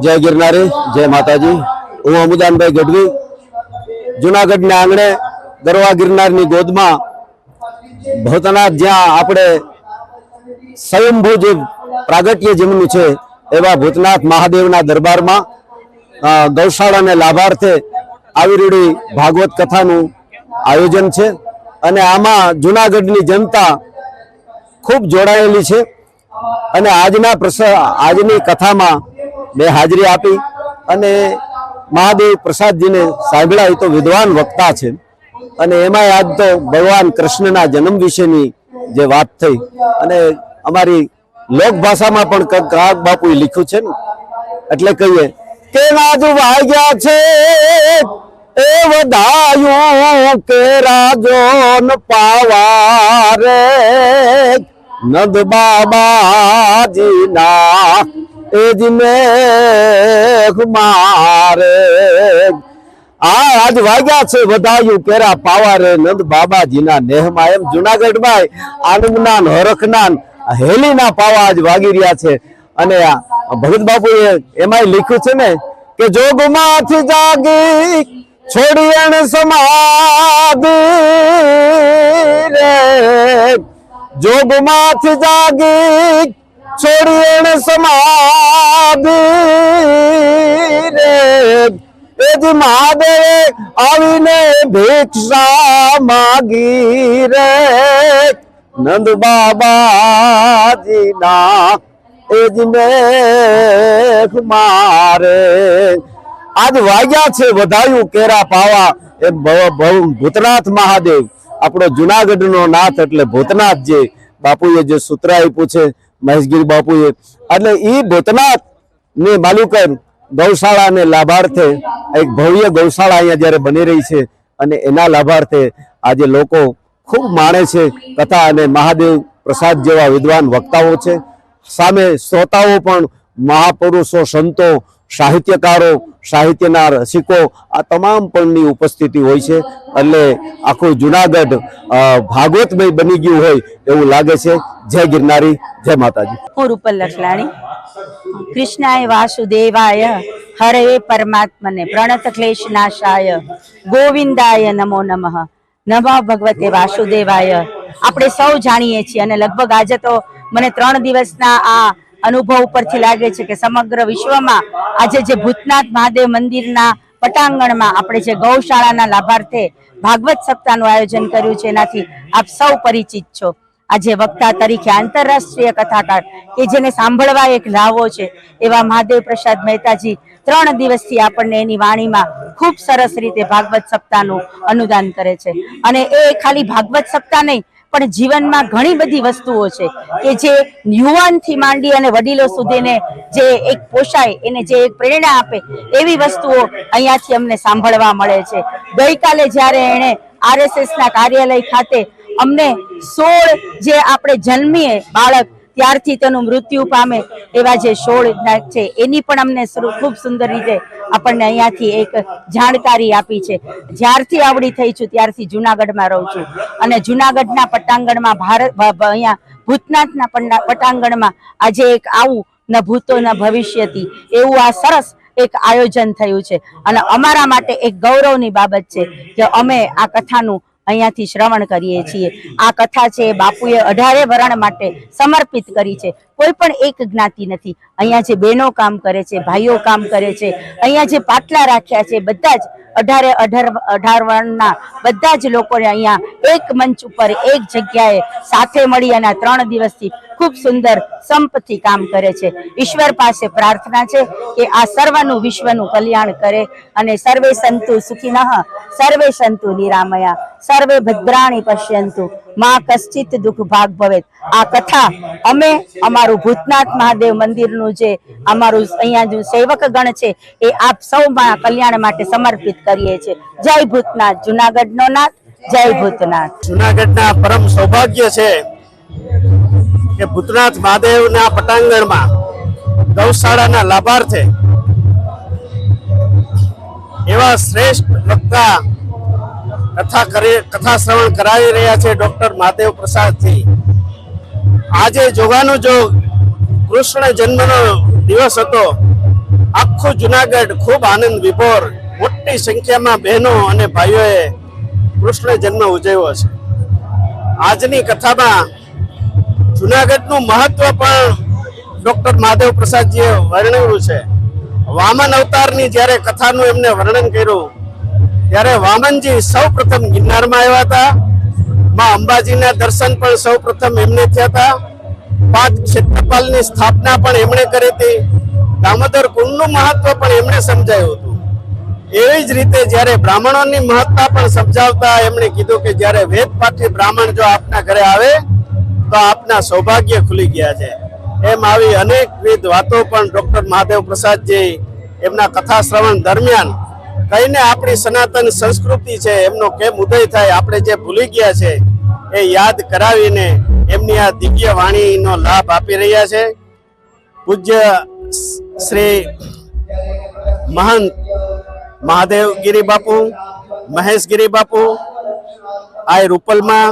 जय गिरनारी, जय माताजी। हूँ अमुदानभाई गढ़वी जूनागढ़ ने आंगणे गरवा गिरनार नी गोद में भूतनाथ ज्यां आपणे स्वयंभू जे प्रागट्य जेमनुं छे एवा भूतनाथ महादेवना दरबार में गौशाला ने लाभार्थे आविरूडी भागवत कथानुं आयोजन छे अने आमां जूनागढ़नी जनता खूब जोड़ायेली छे अने आजनी कथामां मैं हाजरी आपी अने महादेव प्रसाद जी ने सांभळ्या तो विद्वान वक्ता छे अने एमांय आज तो भगवान कृष्णना जन्म विशेनी जे वात थई अने अमारी लोक भाषामां पण काग बापुए लख्युं छे ने एटले कहीए के आज वाग्या छे ए वधायूं के राजोन पावा रे नंद बाबा जी ना एज मेघ मारे आज वाग्या छे वधायूं केरा पावा रे नंद बाबाजी ना नेहमा एम जूनागढ़ में आनंदना हरखना हेलीना पावा आज वागी रह्या छे अने भगत बापुए एमांय लख्युं छे ने के जोगमांथी जागी छोड़ी एने समाधि रे जोगमांथी जागी छोड़ी एने समाधि रे एज महादेव आवीने भिक्षा मागी रे नंद बाबा जी ना एज मेघ मारे आज वाग्या छे वधायूं केरा पावा ए भूतनाथ महादेव आपणो जूनागढ़ नो नाथ एटले भूतनाथ जे बापुए जे सूत्र आप्युं छे महेशगिरी बापुए एटले ई भूतनाथ ने मालुकर गौशाला ने लाभार्थे एक भव्य गौशाला अहींया ज्यारे बनी रही छे अने एना लाभार्थे आज लोको खूब माणे छे कथा अने महादेव प्रसाद जेवा विद्वान वक्ताओ छे सामे श्रोताओ पण महापुरुषो संतो साहित्यकारो साहित्यना रसिको आ तमाम पणनी उपस्थिति होय छे એટલે આખું જૂનાગઢ ભાગવતમય બની ગયું હોય એવું લાગે છે। જય गिरनारी, जय माताजी। હું રૂપલ લખલાણી। કૃષ્ણાય વાસુદેવાય હરે પરમાત્મને પ્रणत क्लेश नाशाय गोविंदाय नमो नमः। नमः भगवते वासुदेवाय। આપણે સૌ જાણીએ છીએ અને લગભગ આજે તો મને 3 દિવસના આ अनुभव परथी लागे छे के समग्र विश्व में आज जे भूतनाथ महादेव मंदिरना पटांगण में आपणे जे गौशालाना लाभार्थे भागवत सप्ताहनुं आयोजन कर्युं छे एनाथी आप सौ परिचित छो। आज वक्ता तरीके आंतरराष्ट्रीय कथाकार के जेने सांभळवा एक लावो छे एवा महादेव प्रसाद मेहताजी 3 दिवसथी आपणे एनी वाणीमां खूब सरस रीते भागवत सप्ताहनुं अनुदान करे छे अने ए खाली भागवत सप्ताह नहीं पण जीवन में घणी बधी वस्तुओं छे के जे युवान थी मांडी अने वडीलो सुधीने जे एक पोषाय एने जे एक प्रेरणा आपे एवी वस्तुओं अहींयाथी अमने सांभळवा मळे छे। गईकाले ज्यारे एणे आरएसएस ना कार्यालय खाते अमने 16 जे आपणे जन्मीए बाळक त्यारथी तेनुं मृत्यु पामे एवा जे 16 छे एनी पण अमने खूब सुंदर रीते આપણને અહીંયાથી એક જાણકારી આપી છે। જ્યારથી આવડી થઈ છું ત્યારથી જૂનાગઢમાં રહું છું અને જૂનાગઢના પટાંગણમાં અહીંયા ભૂતનાથના પટાંગણમાં આજે એક આવું ન ભૂતો ન ભવિષ્યથી એવું આ સરસ એક આયોજન થયું છે અને અમારા માટે એક ગૌરવની બાબત છે કે અમે આ કથાનું અહીંયાથી શ્રવણ કરીએ છીએ। આ કથા છે બાપુએ 18 વરણ માટે સમર્પિત કરી છે। કોઈ પણ એક જ્ઞાતિ નથી, અહીંયા જે બહેનો કામ કરે છે, ભાઈઓ કામ કરે છે, અહીંયા જે પાટલા રાખ્યા છે બધા જ 18 વર્ણના બધા જ લોકોને અહીંયા એક મંચ ઉપર એક જગ્યાએ સાથે મળી અને 3 દિવસથી खूब सुंदर संपथी काम करे छे। ईश्वर पासे प्रार्थना छे कि आ सर्वनु विश्वनु कल्याण करे अने सर्वे सन्तु सुखिनः सर्वे सन्तु निरामया सर्वे भद्राणि पश्यन्तु मां कश्चित् दुख भाग भवेत्। आ कथा अमे अमारू भूतनाथ महादेव मंदिरनु जे अमारू अहींया जो सेवक गण छे ए आप सौ मां कल्याण माटे समर्पित करीए छे। जय भूतनाथ, जूनागढ़नो नाथ, जय भूतनाथ। जूनागढ़ना परम सौभाग्य छे के भूतनाथ महादेव ना पटांगण में गौशाला लाभार्थे एवं श्रेष्ठ वक्ता कथा श्रवण करावी रह्या छे डॉक्टर महादेव प्रसाद थी। आज जोगानु जो कृष्ण जन्मनो दिवस हतो આખું જુનાગઢ ખૂબ આનંદ વિભોર મોટી સંખ્યામાં બહેનો અને ભાઈઓએ કૃષ્ણ જન્મ ઉજવ્યો છે. આજની કથામાં જુનાગઢનું મહત્વ પણ ડોક્ટર મહાદેવ પ્રસાદજીએ વર્ણવ્યું છે. વામન અવતારની જ્યારે કથાનું એમને વર્ણન કર્યું ત્યારે વામનજી સૌ પ્રથમ ગિરનારમાં આવ્યા હતા. માં અંબાજીના દર્શન પણ સૌ પ્રથમ એમને થયા હતા. 5 ક્ષેત્રપાલની સ્થાપના પણ એમણે કરી હતી. દામોદર કુંડનું મહત્વ પણ એમણે સમજાવ્યું હતું. એવી જ રીતે જ્યારે બ્રાહ્મણોની મહત્તા પણ સમજાવતા એમણે કીધું કે જ્યારે વેદ પાઠી બ્રાહ્મણ જો આપના ઘરે આવે તો આપના સૌભાગ્ય ખુલી ગયા છે. એમ આવી અનેકવિધ વાતો પણ ડોક્ટર મહાદેવ પ્રસાદજી એમના કથા શ્રવણ દરમિયાન કહીને આપણી સનાતન સંસ્કૃતિ છે એમનો કેમ ઉદય થાય, આપણે જે ભૂલી ગયા છે એ યાદ કરાવીને એમની આ દિવ્ય વાણીનો લાભ આપી રહ્યા છે. પૂજ્ય શ્રી મહંત મહાદેવ ગિરી બાપુ, મહેશ ગિરી બાપુ, આ રૂપલમાં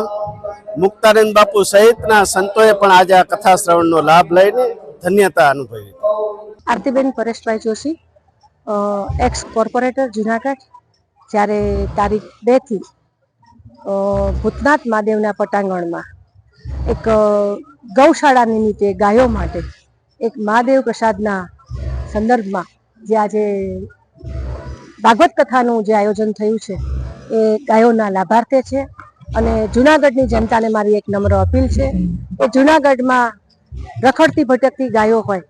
મુક્તાનંદ બાપુ સહિતના સંતોએ પણ આજે આ કથા શ્રવણનો લાભ લઈને ધન્યતા અનુભવી. આરતીબેન પરેશભાઈ જોશી, એક્સ કોર્પોરેટર જુનાગઢ. જ્યારે તારીખ 2 થી ભૂતનાથ મહાદેવના પટાંગણમાં એક ગૌશાળા નિમિત્તે ગાયો માટે એક મહાદેવ પ્રસાદના સંદર્ભમાં જે આજે ભાગવત કથાનું જે આયોજન થયું છે એ ગાયોના લાભાર્થે છે. અને જુનાગઢની જનતાને મારી એક નમ્ર અપીલ છે કે જુનાગઢમાં રખડતી ભટકતી ગાયો હોય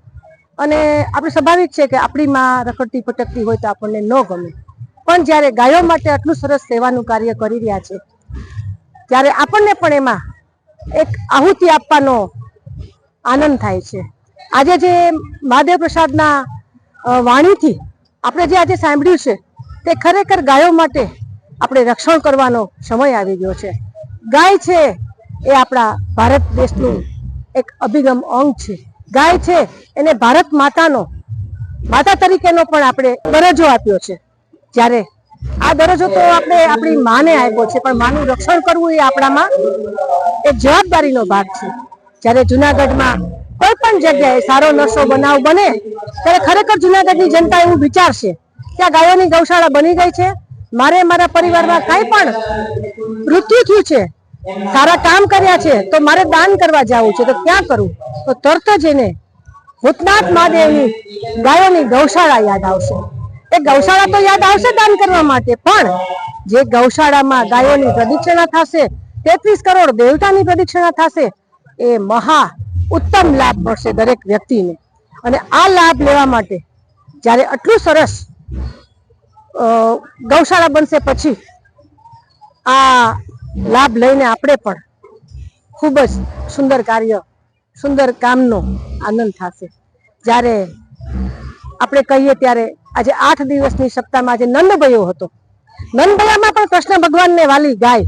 અને આપણે સ્વાભાવિક છે કે આપણી માં રખડતી ભટકતી હોય તો આપણને ન ગમે, પણ જ્યારે ગાયો માટે આટલું સરસ સેવાનું કાર્ય કરી રહ્યા છે ત્યારે આપણને પણ એમાં એક આહુતિ આપવાનો આનંદ થાય છે. આજે જે મહાદેવ પ્રસાદના વાણીથી આપણે જે આજે સાંભળ્યું છે તે ખરેખર ગાયો માટે આપણે રક્ષણ કરવાનો સમય આવી ગયો છે. ગાય છે એ આપણા ભારત દેશનું એક અભિગમ અંગ છે. ગાય છે એને ભારત માતા તરીકેનો પણ આપણે દરજ્જો આપ્યો છે. જ્યારે આ દરજ્જો તો આપણે આપણી માને આપ્યો છે, પણ માનું રક્ષણ કરવું એ આપણામાં એક જવાબદારીનો ભાગ છે. જ્યારે જુનાગઢમાં કોઈ પણ જગ્યાએ સારો નશો બનાવ બને ત્યારે ખરેખર જુનાગઢની જનતા એવું વિચારશે કે આ ગાયોની ગૌશાળા બની ગઈ છે, મારે મારા પરિવારમાં કાંઈ પણ મૃત્યુ થયું છે, સારા કામ કર્યા છે તો મારે દાન કરવા જવું છે તો ક્યાં કરવું? તો તરત જ એને ભૂતનાથ મહાદેવની ગાયોની ગૌશાળા યાદ આવશે. એ ગૌશાળા તો યાદ આવશે દાન કરવા માટે, પણ જે ગૌશાળામાં ગાયોની પ્રદક્ષિણા થશે, 33 કરોડ દેવતાની પ્રદક્ષિણા થશે, એ મહા ઉત્તમ લાભ મળશે દરેક વ્યક્તિને. અને આ લાભ લેવા માટે જ્યારે આટલું સરસ ગૌશાળા બનશે પછી આ લાભ લઈને આપણે પણ ખૂબ જ સુંદર કાર્ય, સુંદર કામનો આનંદ થશે. જ્યારે આપણે કહીએ ત્યારે આજે 8 દિવસની સપ્તાહમાં આજે નંદભયો હતો. નંદભયામાં પણ કૃષ્ણ ભગવાનને વાલી ગાય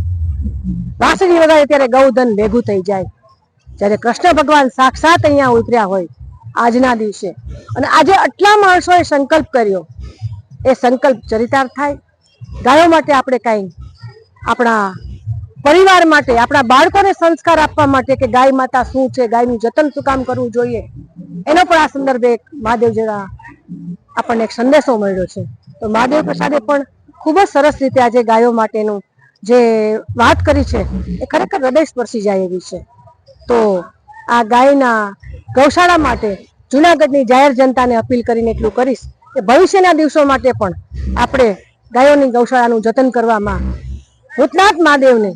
વાંસળી વગાડે ત્યારે ગૌધન ભેગું થઈ જાય. જ્યારે કૃષ્ણ ભગવાન સાક્ષાત અહીંયા ઉતર્યા હોય આજના દિવસે અને આજે આટલા માણસોએ સંકલ્પ કર્યો, એ સંકલ્પ ચરિતાર્થ થાય. ગાયો માટે આપણે કાંઈ આપણા પરિવાર માટે, આપણા બાળકોને સંસ્કાર આપવા માટે કે ગાય માતા શું છે, ગાયનું જતન શું કામ કરવું જોઈએ, એનો પણ આ સંદર્ભે મહાદેવજીના આપણને એક સંદેશો મળ્યો છે. તો મહાદેવ પ્રસાદે પણ ખૂબ જ સરસ રીતે આજે ગાયો માટેનું જે વાત કરી છે એ ખરેખર હૃદય સ્પર્શી જાય એવી છે. તો આ ગાયના ગૌશાળા માટે જુનાગઢની જાહેર જનતાને અપીલ કરીને એટલું કરીશ કે ભવિષ્યના દિવસો માટે પણ આપણે ગાયોની ગૌશાળાનું જતન કરવામાં ભૂતનાથ મહાદેવને,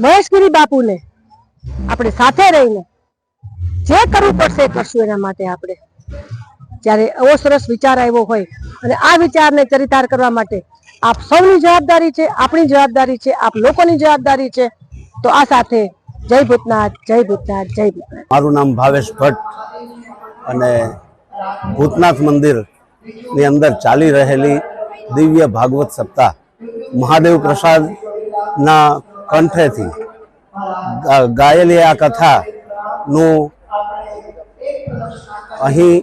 મહેશગીરી બાપુને આપણે સાથે રહીને જે કરવું પડશે એ કરશું. એના માટે આપણે જ્યારે એવો સરસ વિચાર આવ્યો હોય અને આ વિચારને ચરિતાર્થ કરવા માટે આપ સૌની જવાબદારી છે, આપણી જવાબદારી છે, આપ લોકોની જવાબદારી છે. તો આ સાથે જય ભૂતનાથ, જય ભૂતનાથ, જય ભૂતનાથ. મારું નામ ભાવેશ ભટ્ટ અને ભૂતનાથ મંદિરની અંદર ચાલી રહેલી દિવ્ય ભાગવત સપ્તાહ મહાદેવ પ્રસાદના કંઠેથી ગાયેલી આ કથાનું અહીં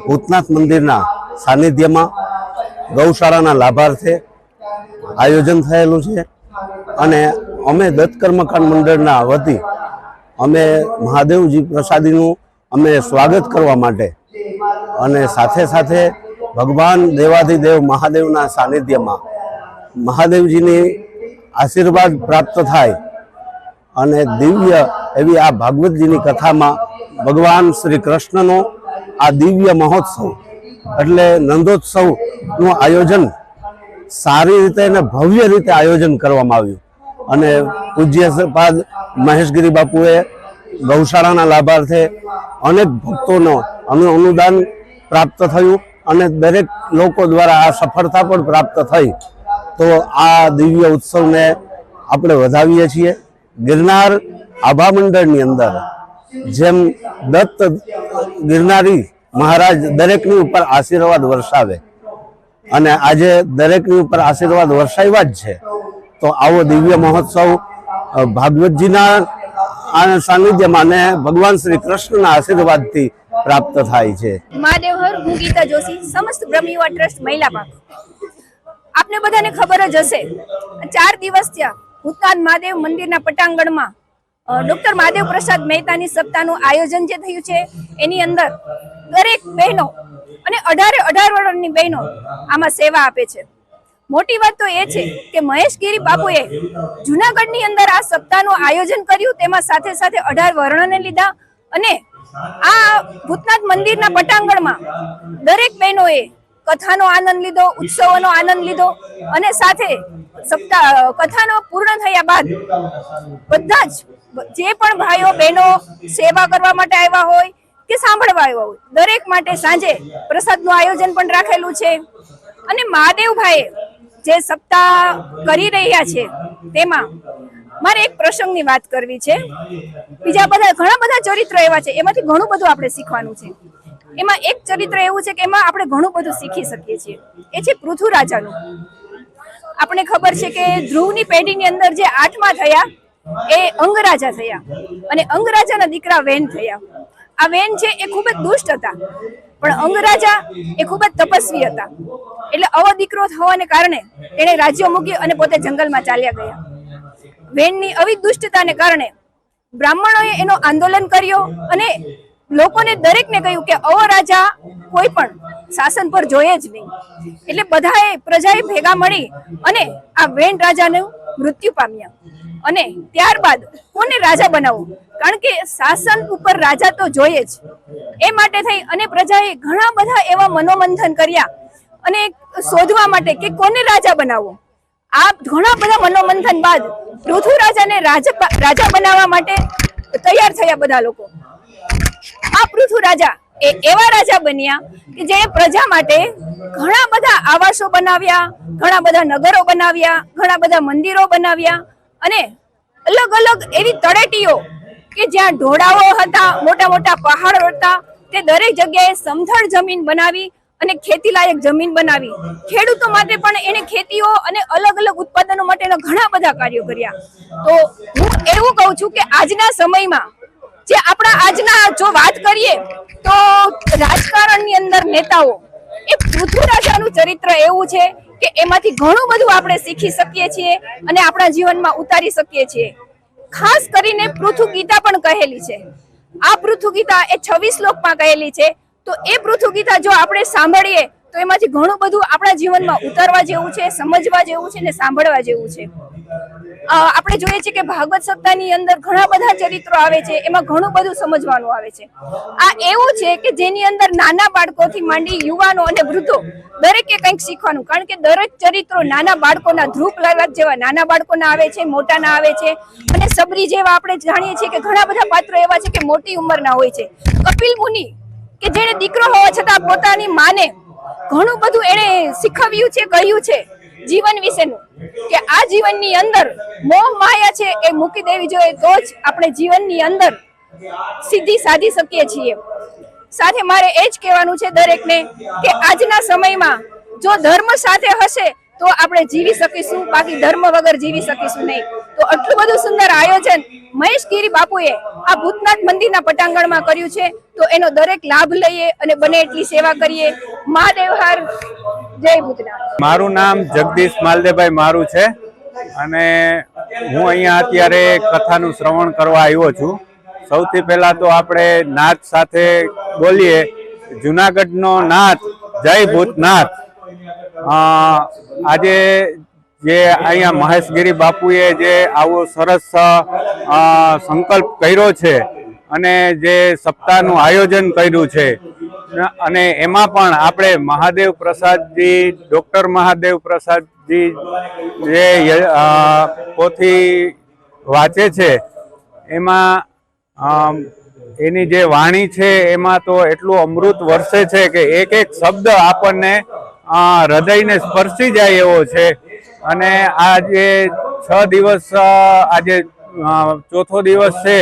ભૂતનાથ મંદિરના સાનિધ્યમાં ગૌશાળાના લાભાર્થે આયોજન થયેલું છે. અને અમે દત્ત કર્મકાંડ મંડળના વતી અમે મહાદેવજી પ્રસાદીનું અમે સ્વાગત કરવા માટે અને સાથે સાથે ભગવાન દેવાધિદેવ મહાદેવના સાનિધ્યમાં મહાદેવજીની આશીર્વાદ પ્રાપ્ત થાય અને દિવ્ય એવી આ ભાગવતજીની કથામાં ભગવાન શ્રી કૃષ્ણનો આ દિવ્ય મહોત્સવ એટલે નંદોત્સવનું આયોજન સારી રીતે અને ભવ્ય રીતે આયોજન કરવામાં આવ્યું અને પૂજ્યપાદ મહેશગીરી બાપુએ ગૌશાળાના લાભાર્થે અનેક ભક્તોનો અનુદાન પ્રાપ્ત થયું અને દરેક લોકો દ્વારા આ સફળતા પણ પ્રાપ્ત થઈ. તો આ દિવ્ય ઉત્સવને આપણે વધાવીએ છીએ. ગિરનાર આભા મંડળની અંદર જેમ દત્ત ગિરનારી મહારાજ દરેકની ઉપર આશીર્વાદ વરસાવે અને આજે દરેકની ઉપર આશીર્વાદ વરસાવ્યા જ છે. તો આવો દિવ્ય મહોત્સવ ભાગવતજીના સાનિધ્યમાં અને ભગવાન શ્રી કૃષ્ણના આશીર્વાદથી પ્રાપ્ત થાય છે. મહાદેવ હર, હું ગીતા જોશી, સમસ્ત બ્રહ્મ યુવા ટ્રસ્ટ મહિલા ભાગ. આપને બધાને ખબર જ હશે, 4 દિવસ ત્યાં ભૂતનાથ મહાદેવ મંદિરના પટાંગણમાં ડોક્ટર મહાદેવ પ્રસાદ મહેતાની સપ્તાહનું આયોજન જે થયું છે એની અંદર દરેક બહેનો અને 18 વર્ષની બહેનો આમાં સેવા આપે છે. મોટી વાત તો એ છે કે મહેશગીરી બાપુએ જુનાગઢની અંદર આ સપ્તાહનું આયોજન કર્યું, તેમાં સાથે સાથે 18 વર્ણને લીધા અને આ ભૂતનાથ મંદિરના પટાંગણમાં દરેક બહેનોએ કથાનો આનંદ લીધો, ઉત્સવોનો આનંદ લીધો અને સાથે કથાનો પૂર્ણ થયા બાદ બધા જ જે પણ ભાઈઓ બહેનો સેવા કરવા માટે આવ્યા હોય કે સાંભળવા આવ્યા હોય દરેક માટે સાંજે પ્રસાદનું આયોજન પણ રાખેલું છે. અને મહાદેવભાઈએ જે સપ્તાહ કરી રહ્યા છે તેમાં મારે એક પ્રસંગની વાત કરવી છે. બીજા ઘણા બધા ચરિત્રો એવા છે, એમાંથી ઘણું બધું આપણે શીખવાનું છે. એમાં એક ચરિત્ર એવું છે કે એમાં આપણે ઘણું બધું શીખી શકીએ છીએ. એ છે પૃથુરાજાનું. આપણે ખબર છે કે ધ્રુવની પેઢીની અંદર જે 8મા થયા એ અંગરાજા થયા અને અંગરાજાના દીકરા વેન થયા. આ વેન છે એ ખૂબ જ દુષ્ટ હતા, પણ અંગરાજા એ ખૂબ જ તપસ્વી હતા. એટલે આવો દીકરો થવાને કારણે તેણે રાજ્ય મૂકી અને પોતે જંગલમાં ચાલ્યા ગયા. વેનની આવી દુષ્ટતાને કારણે બ્રાહ્મણોએ એનો આંદોલન કર્યો અને લોકોને દરેકને કહ્યું કે આવો રાજા કોઈ પણ શાસન પર જોઈએ જ નહીં. એટલે બધાએ પ્રજાએ ભેગા મળી અને આ વેન રાજાનું મૃત્યુ પામ્યા. અને ત્યારબાદ કોને રાજા બનાવવું, કારણ કે શાસન ઉપર રાજા તો જોઈએ જ. એ માટે થઈ અને પ્રજાએ ઘણા બધા એવા મનોમંથન કર્યા અને શોધવા માટે કે કોને રાજા બનાવવો. આ ઘણા બધા મનોમંથન બાદ પૃથુરાજાને રાજા બનાવવા માટે તૈયાર થયા બધા લોકો. આ પૃથુરાજા એ એવા રાજા બન્યા કે જેણે પ્રજા માટે ઘણા બધા આવાસો બનાવ્યા, ઘણા બધા નગરો બનાવ્યા, ઘણા બધા મંદિરો બનાવ્યા અને અલગ અલગ એવી તળેટીઓ કે જ્યાં ઢોળાવો હતા, મોટા મોટા પહાડો હતા, તે દરેક જગ્યાએ સમથળ જમીન બનાવી અને ખેતીલાયક જમીન બનાવી. ખેડૂતો માટે પણ એને ખેતીઓ અને અલગ અલગ ઉત્પાદનો માટેના ઘણા બધા કાર્યો કર્યા. તો હું એવું કહું છું કે આજના સમયમાં જે આપણા આજના જો વાત કરીએ તો રાજકારણની અંદર નેતાઓ એ પૃથુરાજાનું ચરિત્ર એવું છે કે એમાંથી ઘણું બધું આપણે શીખી શકીએ છીએ અને આપણા જીવનમાં ઉતારી શકીએ છીએ. ખાસ કરીને પૃથુ ગીતા પણ કહેલી છે. આ પૃથુ ગીતા એ 26 શ્લોકમાં કહેલી છે. તો એ પૃથુ ગીતા જો આપણે સાંભળીએ તો એમાંથી ઘણું બધું આપણા જીવનમાં ઉતારવા જેવું છે, સમજવા જેવું છે ને સાંભળવા જેવું છે. આપણે જોઈએ છીએ કે ભાગવત સપ્તાહની અંદર ઘણા બધા ચરિત્રો આવે છે, એમાં ઘણું બધું સમજવાનું આવે છે. આ એવું છે કે જેની અંદર નાના બાળકોથી માંડી યુવાનો અને વૃદ્ધો દરેકે કંઈક શીખવાનું, કારણ કે દરેક ચરિત્રો નાના બાળકોના ધ્રુવ પ્રહલાદ જેવા નાના બાળકોના આવે છે, મોટાના આવે છે અને સબરી જેવા આપણે જાણીએ છીએ કે ઘણા બધા પાત્રો એવા છે કે મોટી ઉંમરના હોય છે. કપિલ મુનિ કે જેણે દીકરો હોવા છતાં પોતાની માને ઘણું બધું એણે શીખવ્યું છે, કહ્યું છે જીવન વિશેનું કે આ જીવનની અંદર મોહ માયા છે એ મૂકી દેવી જોઈએ, તો જ આપણે જીવનની અંદર સિદ્ધિ સાધી શકીએ છીએ. સાથે મારે એ જ કહેવાનું છે દરેકને કે આજના સમયમાં જો ધર્મ સાથે હશે તો આપણે જીવી શકીશું, બાકી ધર્મ વગર જીવી શકીશું નહીં. તો આટલું બધું સુંદર આયોજન મહેશગીરી બાપુએ આ ભૂતનાથ મંદિરના પટાંગણમાં કર્યું છે. તો એનો દરેક લાભ લઈએ અને બને એટલી સેવા કરીએ. મહાદેવ હર, જય ભૂતનાથ. મારું નામ જગદીશ માલદેભાઈ મારું છે અને હું અહીંયા અત્યારે કથાનું શ્રવણ કરવા આવ્યો છું. સૌથી પહેલા તો આપણે નાદ સાથે બોલીએ જુનાગઢનો નાથ જય ભૂતનાથ આજે જે અહીંયા મહેશગીરી બાપુએ જે આવો સરસ સંકલ્પ કર્યો છે અને જે સપ્તાહનું આયોજન કર્યું છે અને એમાં પણ આપણે મહાદેવ પ્રસાદજી ડૉક્ટર મહાદેવ પ્રસાદજી જે પોથી વાંચે છે એમાં એની જે વાણી છે એમાં તો એટલું અમૃત વરસે છે કે એક એક શબ્દ આપણને હૃદયને સ્પર્શી જાય એવો છે. અને આ જે 6 દિવસ આજે ચોથો દિવસ છે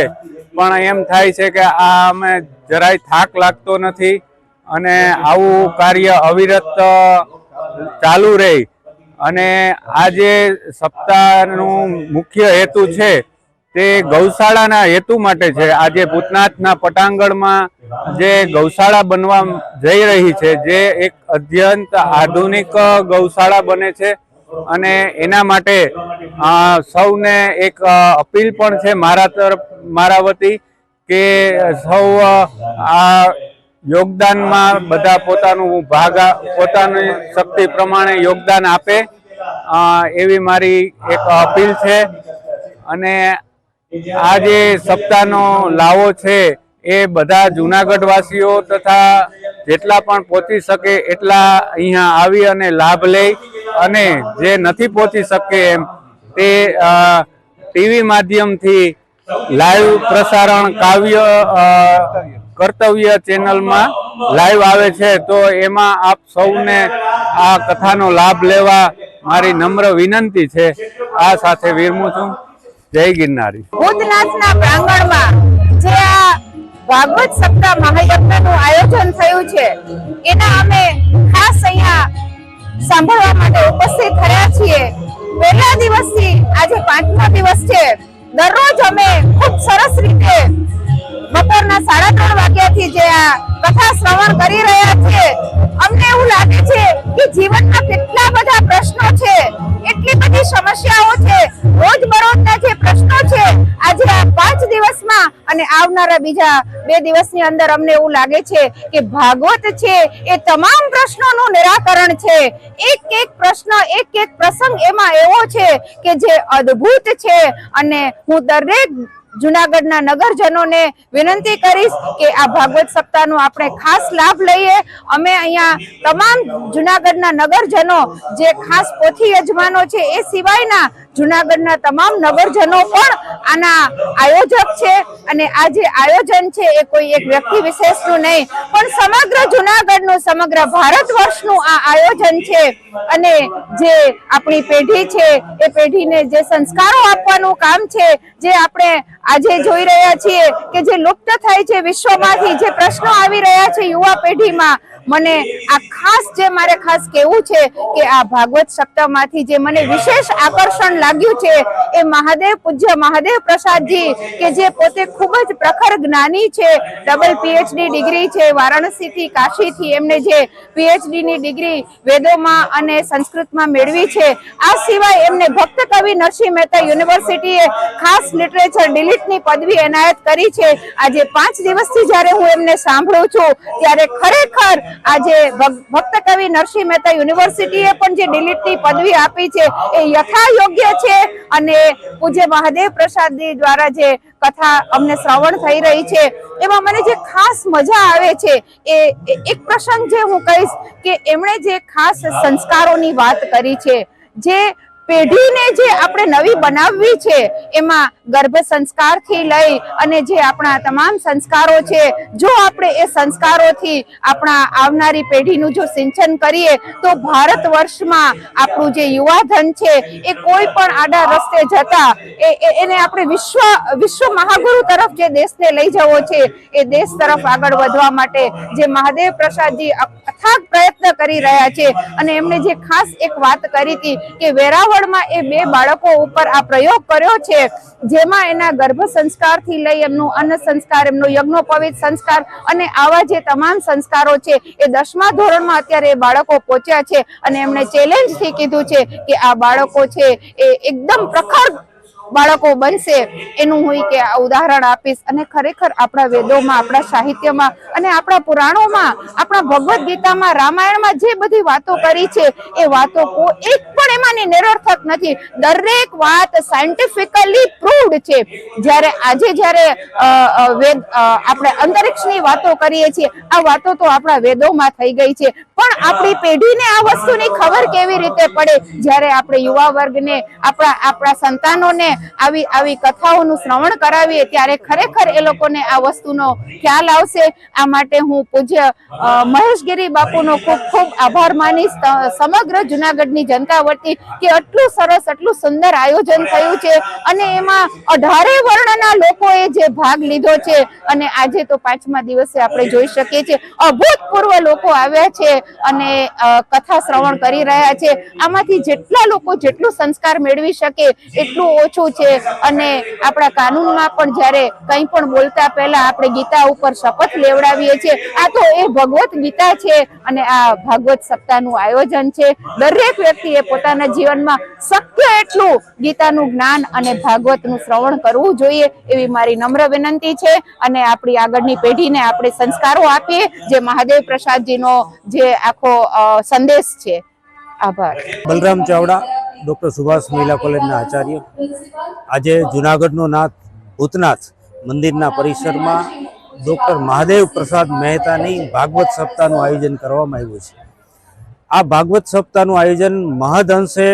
પણ એમ થાય છે કે આ અમે જરાય થાક લાગતો નથી અને આવું કાર્ય અવિરત ચાલુ રહે. અને આ જે સપ્તાહનું મુખ્ય હેતુ છે તે ગૌશાળાના હેતુ માટે છે. આજે ભૂતનાથના પટાંગણમાં જે ગૌશાળા બનવા જઈ રહી છે, જે એક અત્યંત આધુનિક ગૌશાળા બને છે અને એના માટે સૌને એક અપીલ પણ છે મારા વતી કે સૌ આ યોગદાનમાં બધા પોતાની શક્તિ પ્રમાણે યોગદાન આપે એવી મારી એક અપીલ છે. અને આ જે સપ્તાહનો લાવો છે એ બધા જુનાગઢ વાસીઓ તથા જેટલા પણ પહોંચી શકે એટલા અહીંયા આવી અને લાભ લે અને જે નથી પહોંચી શકે એમ તે ટીવી માધ્યમથી લાઈવ પ્રસારણ કર્તવ્ય ચેનલમાં લાઈવ આવે છે. તો એમાં આપ સૌને આ કથાનો લાભ લેવા મારી નમ્ર વિનંતી છે. આ સાથે વિરમું છું. જય ગિરનારી. ભૂતનાથના પ્રાંગણમાં જે આ ભાગવત સપ્તાહ મહાયજ્ઞનું આયોજન થયું છે એના અમે ખાસ અહીંયા સાંભળવા માટે ઉપસ્થિત થયા છીએ. પહેલા દિવસથી આજે 5મો દિવસ છે. દરરોજ અમે ખૂબ સરસ રીતે બપોરના 3:30 વાગ્યાથી જે આ કથા શ્રવણ કરી રહ્યા છીએ. અમને એવું લાગે છે કે જીવનમાં કેટલા બધા પ્રશ્નો છે, એટલી બધી સમસ્યાઓ છે, રોજબરોજના જે પ્રશ્નો છે આજે આ 5 દિવસમાં અને આવનારા બીજા 2 દિવસની અંદર અમને એવું લાગે છે કે ભાગવત છે એ તમામ પ્રશ્નોનું નિરાકરણ છે. એક એક પ્રશ્ન, એક એક પ્રસંગ એમાં એવો છે કે જે અદ્ભુત છે. અને હું દરેક જુનાગઢના નગરજનોને વિનંતી કરીશ કે આ ભાગવત સપ્તાહનો આપણે ખાસ લાભ લઈએ. અમે અહીંયા તમામ જુનાગઢના નગરજનો જે ખાસ પોથી યજમાનો છે એ સિવાયના જુનાગઢના તમામ નગરજનો પણ આના આયોજક છે. અને આ જે આયોજન છે એ કોઈ એક વ્યક્તિ વિશેષનું નહીં પણ સમગ્ર જુનાગઢનું, સમગ્ર ભારત વર્ષનું આ આયોજન છે. અને જે આપણી પેઢી છે એ પેઢીને જે સંસ્કારો આપવાનું કામ છે, જે આપણે આજે જોઈ રહ્યા છીએ કે જે લુપ્ત થાય છે વિશ્વમાંથી, જે પ્રશ્નો આવી રહ્યા છે યુવા પેઢીમાં, મને આ મારે ખાસ કહેવું છે કે આ ભાગવત સપ્તાહમાંથી જે મને વિશેષ આકર્ષણ લાગ્યું છે એ પૂજ્ય મહાદેવ પ્રસાદજી કે જે પોતે ખૂબ જ પ્રખર જ્ઞાની છે, ડબલ PhD ડિગ્રી છે વારાણસીથી, કાશીથી એમને જે PhD ની ડિગ્રી વેદોમાં અને સંસ્કૃતમાં મેળવી છે. આ સિવાય એમને ભક્ત કવિ નરસિંહ મહેતા યુનિવર્સિટીએ ખાસ લિટરેચર ડિલીટની પદવી એનાયત કરી છે. આજે 5 દિવસથી જ્યારે હું એમને સાંભળું છું ત્યારે ખરેખર આજે ભક્ત કવિ નરસિંહ મહેતા યુનિવર્સિટીએ પણ જે ડિલીટની પદવી આપી છે એ યથાયોગ્ય છે. અને પૂજ્ય મહાદેવ પ્રસાદજી દ્વારા જે કથા અમને શ્રવણ થઈ રહી છે એમાં મને જે ખાસ મજા આવે છે એ એક પ્રસંગ જે હું કહીશ કે એમણે જે ખાસ સંસ્કારોની વાત કરી છે, જે પેઢીને જે આપણે નવી બનાવવી છે એમાં ગર્ભ સંસ્કારથી લઈ અને જે આપણા તમામ સંસ્કારો છે, જો આપણે એ સંસ્કારોથી આપણા આવનારી પેઢીનું જો સિંચન કરીએ તો ભારત વર્ષમાં આપણું જે યુવાધન છે એ કોઈ પણ આડા રસ્તે જતા એને આપણે વિશ્વ મહાગુરુ તરફ જે દેશને લઈ જવો છે એ દેશ તરફ આગળ વધવા માટે જે મહાદેવ પ્રસાદજી અથાગ પ્રયત્ન કરી રહ્યા છે. અને એમણે જે ખાસ એક વાત કરી હતી કે વેરાવળમાં એ 2 બાળકો ઉપર આ પ્રયોગ કર્યો છે, જેમાં એના ગર્ભ સંસ્કારથી લઈ એમનું અન્ન સંસ્કાર, એમનો યજ્ઞોપવિત સંસ્કાર અને આવા જે તમામ સંસ્કારો છે એ 10મા ધોરણમાં અત્યારે એ બાળકો પહોંચ્યા છે. અને એમણે ચેલેન્જથી કીધું છે કે આ બાળકો છે એ એકદમ પ્રખર બાળકો બનશે એનું હું કે આ ઉદાહરણ આપીશ. અને ખરેખર આપણા વેદોમાં, આપણા સાહિત્યમાં અને આપણા પુરાણોમાં, આપણા ભગવદ્ ગીતામાં, રામાયણમાં જે બધી વાતો કરી છે એ વાતો એક પણ એમાંની નિરર્થક નથી. દરેક વાત સાયન્ટિફિકલી પ્રૂવડ છે. જ્યારે આપણે અંતરિક્ષની વાતો કરીએ છીએ, આ વાતો તો આપણા વેદોમાં થઈ ગઈ છે, પણ આપણી પેઢીને આ વસ્તુની ખબર કેવી રીતે પડે? જ્યારે આપણે યુવા વર્ગને, આપણા સંતાનોને આવી કથાઓનું શ્રવણ કરાવીએ ત્યારે ખરેખર એ લોકોને આ વસ્તુનો ખ્યાલ આવશે. આ માટે હું પૂજ્ય મહેશગીરી બાપુનો ખૂબ ખૂબ આભાર માનીશ સમગ્ર જુનાગઢની જનતા વતી કે આટલું સરસ, આટલું સુંદર આયોજન થયું છે અને એમાં 18 વર્ણના લોકોએ જે ભાગ લીધો છે. અને આજે તો 5મા દિવસે આપણે જોઈ શકીએ છીએ અભૂતપૂર્વ લોકો આવ્યા છે અને કથા શ્રવણ કરી રહ્યા છે. આમાંથી જેટલા લોકો જેટલું સંસ્કાર મેળવી શકે એટલું ઓછું છે. અને આપણા કાનૂનમાં પણ જ્યારે કંઈ પણ બોલતા પહેલા આપણે ગીતા ઉપર શપથ લેવડાવીએ છીએ. આ તો એ ભગવત ગીતા છે અને આ ભાગવત સપ્તાહનું આયોજન છે. દરેક વ્યક્તિએ પોતાના જીવનમાં શક્ય એટલું ગીતાનું જ્ઞાન અને ભાગવતનું શ્રવણ કરવું જોઈએ એવી મારી નમ્ર વિનંતી છે. અને આપણી આગળની પેઢીને આપણે સંસ્કારો આપીએ જે મહાદેવ પ્રસાદજીનો જે આખો સંદેશ છે. આભાર. બલરામ ચાવડા, ડૉક્ટર સુભાષ મહિલા કોલેજના આચાર્ય. આજે જુનાગઢનો નાથ ભૂતનાથ મંદિરના પરિસરમાં ડૉક્ટર મહાદેવ પ્રસાદ મહેતાની ભાગવત સપ્તાહનું આયોજન કરવામાં આવ્યું છે. આ ભાગવત સપ્તાહનું આયોજન મહદઅંશે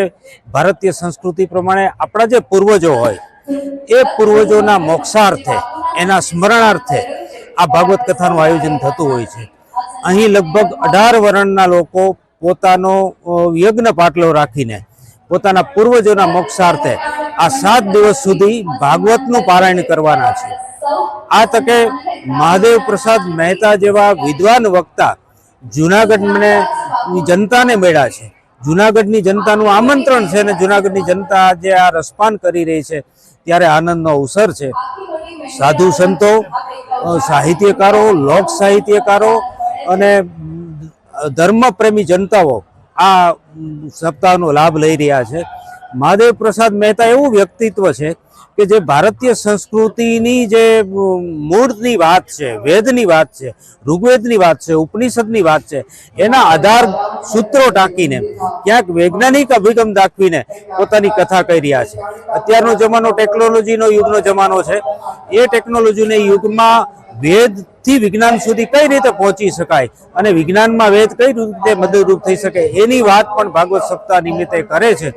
ભારતીય સંસ્કૃતિ પ્રમાણે આપણા જે પૂર્વજો હોય એ પૂર્વજોના મોક્ષાર્થે, એના સ્મરણાર્થે આ ભાગવત કથાનું આયોજન થતું હોય છે. અહીં લગભગ 18 વર્ણના લોકો પોતાનો યજ્ઞ પાટલો રાખીને પોતાના પૂર્વજોના મોક્ષાર્થે આ 7 દિવસ સુધી ભાગવતનું પારાયણ કરવાના છે. આ તકે મહાદેવ પ્રસાદ મહેતા જેવા વિદ્વાન વક્તા જુનાગઢને જનતાને મળ્યા છે. જુનાગઢની જનતાનું આમંત્રણ છે અને જુનાગઢની જનતા આજે આ રસપાન કરી રહી છે ત્યારે આનંદનો અવસર છે. સાધુ સંતો, સાહિત્યકારો, લોક સાહિત્યકારો અને ધર્મપ્રેમી જનતાઓ આ સપ્તાહનો લાભ લઈ રહ્યા છે. મહાદેવ પ્રસાદ મહેતા એવું વ્યક્તિત્વ છે કે જે ભારતીય સંસ્કૃતિની જે મૂળની વાત છે, વેદની વાત છે, ઋગ્વેદની વાત છે, ઉપનિષદની વાત છે, એના આધાર સૂત્રો ટાંકીને ક્યાંક વૈજ્ઞાનિક અભિગમ દાખવીને પોતાની કથા કહી રહ્યા છે. અત્યારનો જમાનો ટેકનોલોજીનો યુગનો જમાનો છે. એ ટેકનોલોજીના યુગમાં વેદથી વિજ્ઞાન સુધી કઈ રીતે પહોંચી શકાય અને વિજ્ઞાનમાં વેદ કઈ રીતે મદદરૂપ થઈ શકે એની વાત પણ ભાગવત સપ્તાહ નિમિત્તે કરે છે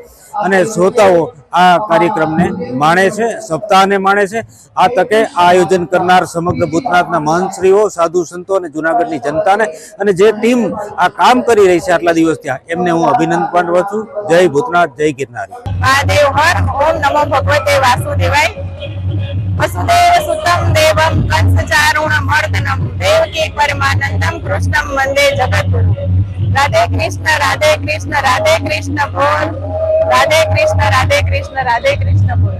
અને શ્રોતાઓ આ કાર્યક્રમને માણે છે, સપ્તાહને માણે છે. આ તકે આ આયોજન કરનાર સમગ્ર ભૂતનાથના મહંતશ્રીઓ, સાધુ સંતો અને જુનાગઢની જનતાને અને જે ટીમ આ કામ કરી રહી છે આટલા દિવસ ત્યાં, એમને હું અભિનંદન પાઠવું છું. જય ભૂતનાથ, જય ગિરનારી. મહાદેવ હર. ઓમ નમો ભગવતે વાસુદેવાય. વસુદેવ સુતમ દેવમ કંસચારુણ મર્દનમ દેવકી પરમાનંદમ કૃષ્ણમ વંદે જગદ્ગુરુ. રાધે કૃષ્ણ, રાધે કૃષ્ણ, રાધે કૃષ્ણ બોલ. રાધે કૃષ્ણ, રાધે કૃષ્ણ, રાધે કૃષ્ણ બોલ.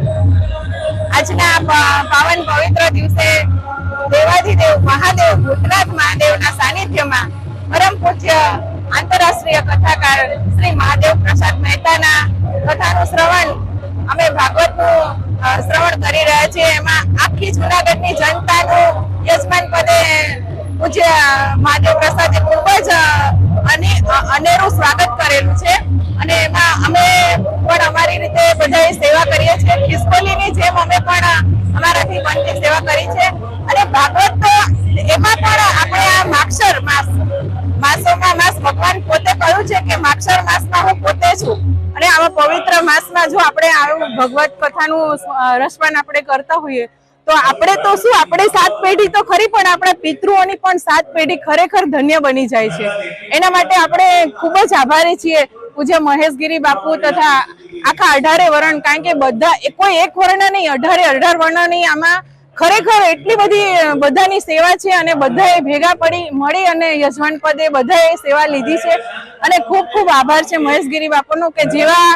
આજના પાવન પવિત્ર દિવસે દેવાધિદેવ મહાદેવ ભૂતનાથ મહાદેવના સાનિધ્યમાં પરમ પૂજ્ય આંતરરાષ્ટ્રીય કથાકાર શ્રી મહાદેવ પ્રસાદ મહેતાના કથાનું શ્રવણ, અમે ભાગવતનું શ્રવણ કરી રહ્યા છીએ. એમાં આખી જુનાગઢની જનતાનું યજમાન પદે પૂજ્ય મહાદેવ પ્રસાદે ખૂબ જ અનેરું સ્વાગત કરેલું છે. અને એમાં અમે પણ અમારી રીતે બધાએ સેવા કરીએ છીએ. ખિસકોલીની જેમ અમે પણ અમારાથી બનતી સેવા કરી છે. અને ભાગવત એમાં પણ આપણે આ માક્ષર માસોમાં માસ ભગવાન પોતે કહ્યું છે કે માક્ષર માસમાં હું પોતે છું. અને આવા પવિત્ર માસમાં જો આપણે આવું ભગવત કથાનું રસપાન આપણે કરતા હોઈએ તો આપણે તો શું, આપણે 7 પેઢી તો ખરી પણ આપણા પિતૃઓની પણ 7 પેઢી ખરેખર ધન્ય બની જાય છે. એના માટે આપણે ખૂબ જ આભારી છીએ પૂજ્ય મહેશગીરી બાપુ તથા આખા 18 વર્ણ. કારણ કે બધા કોઈ એક વર્ણ નહીં, 18 વર્ણ નહીં. આમાં ખરેખર એટલી બધી બધાની સેવા છે અને બધાએ ભેગા મળી અને યજમાન પદે બધાએ સેવા લીધી છે. અને ખૂબ ખૂબ આભાર છે મહેશગીરી બાપુનો કે જેવા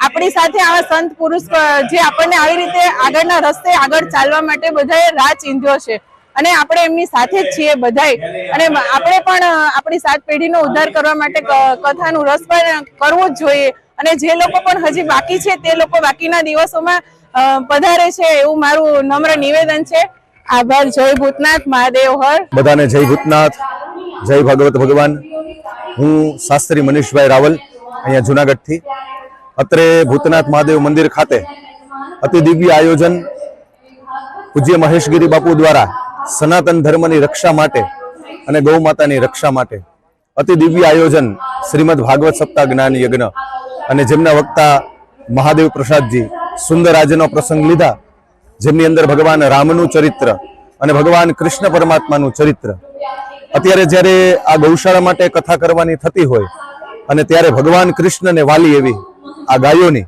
આપણી સાથે આવા સંત પુરુષ જે આપણને આવી રીતે આગળના રસ્તે આગળ ચાલવા માટે બધાએ રાહ ચીંધ્યો છે. અને આપણે એમની સાથે જ છીએ બધાય. અને આપણે પણ આપણી 7 પેઢીનો ઉદ્ધાર કરવા માટે કથાનું રસપાન કરવું જ જોઈએ. અને જે લોકો પણ હજી બાકી છે તે લોકો બાકીના દિવસોમાં પધારે છે એવું મારું નમ્ર નિવેદન છે. આભાર. જય ભૂતનાથ મહાદેવ હર. બધાને જય ભૂતનાથ, જય ભાગવત ભગવાન. હું શાસ્ત્રી મનીષભાઈ રાવલ, અહીંયા જુનાગઢથી. અત્રે ભૂતનાથ મહાદેવ મંદિર ખાતે અતિ દિવ્ય આયોજન પૂજ્ય મહેશગીરી બાપુ દ્વારા સનાતન ધર્મની રક્ષા માટે અને ગૌ માતાની રક્ષા માટે અતિ દિવ્ય આયોજન શ્રીમદ ભાગવત સપ્તાહ જ્ઞાન યજ્ઞ, અને જેમના વક્તા મહાદેવ પ્રસાદજી સુંદર આજનો પ્રસંગ લીધા, જેમની અંદર ભગવાન રામનું ચરિત્ર અને ભગવાન કૃષ્ણ પરમાત્માનું ચરિત્ર. અત્યારે જ્યારે આ ગૌશાળા માટે કથા કરવાની થતી હોય અને ત્યારે ભગવાન કૃષ્ણને વાલી એવી આ ગાયોની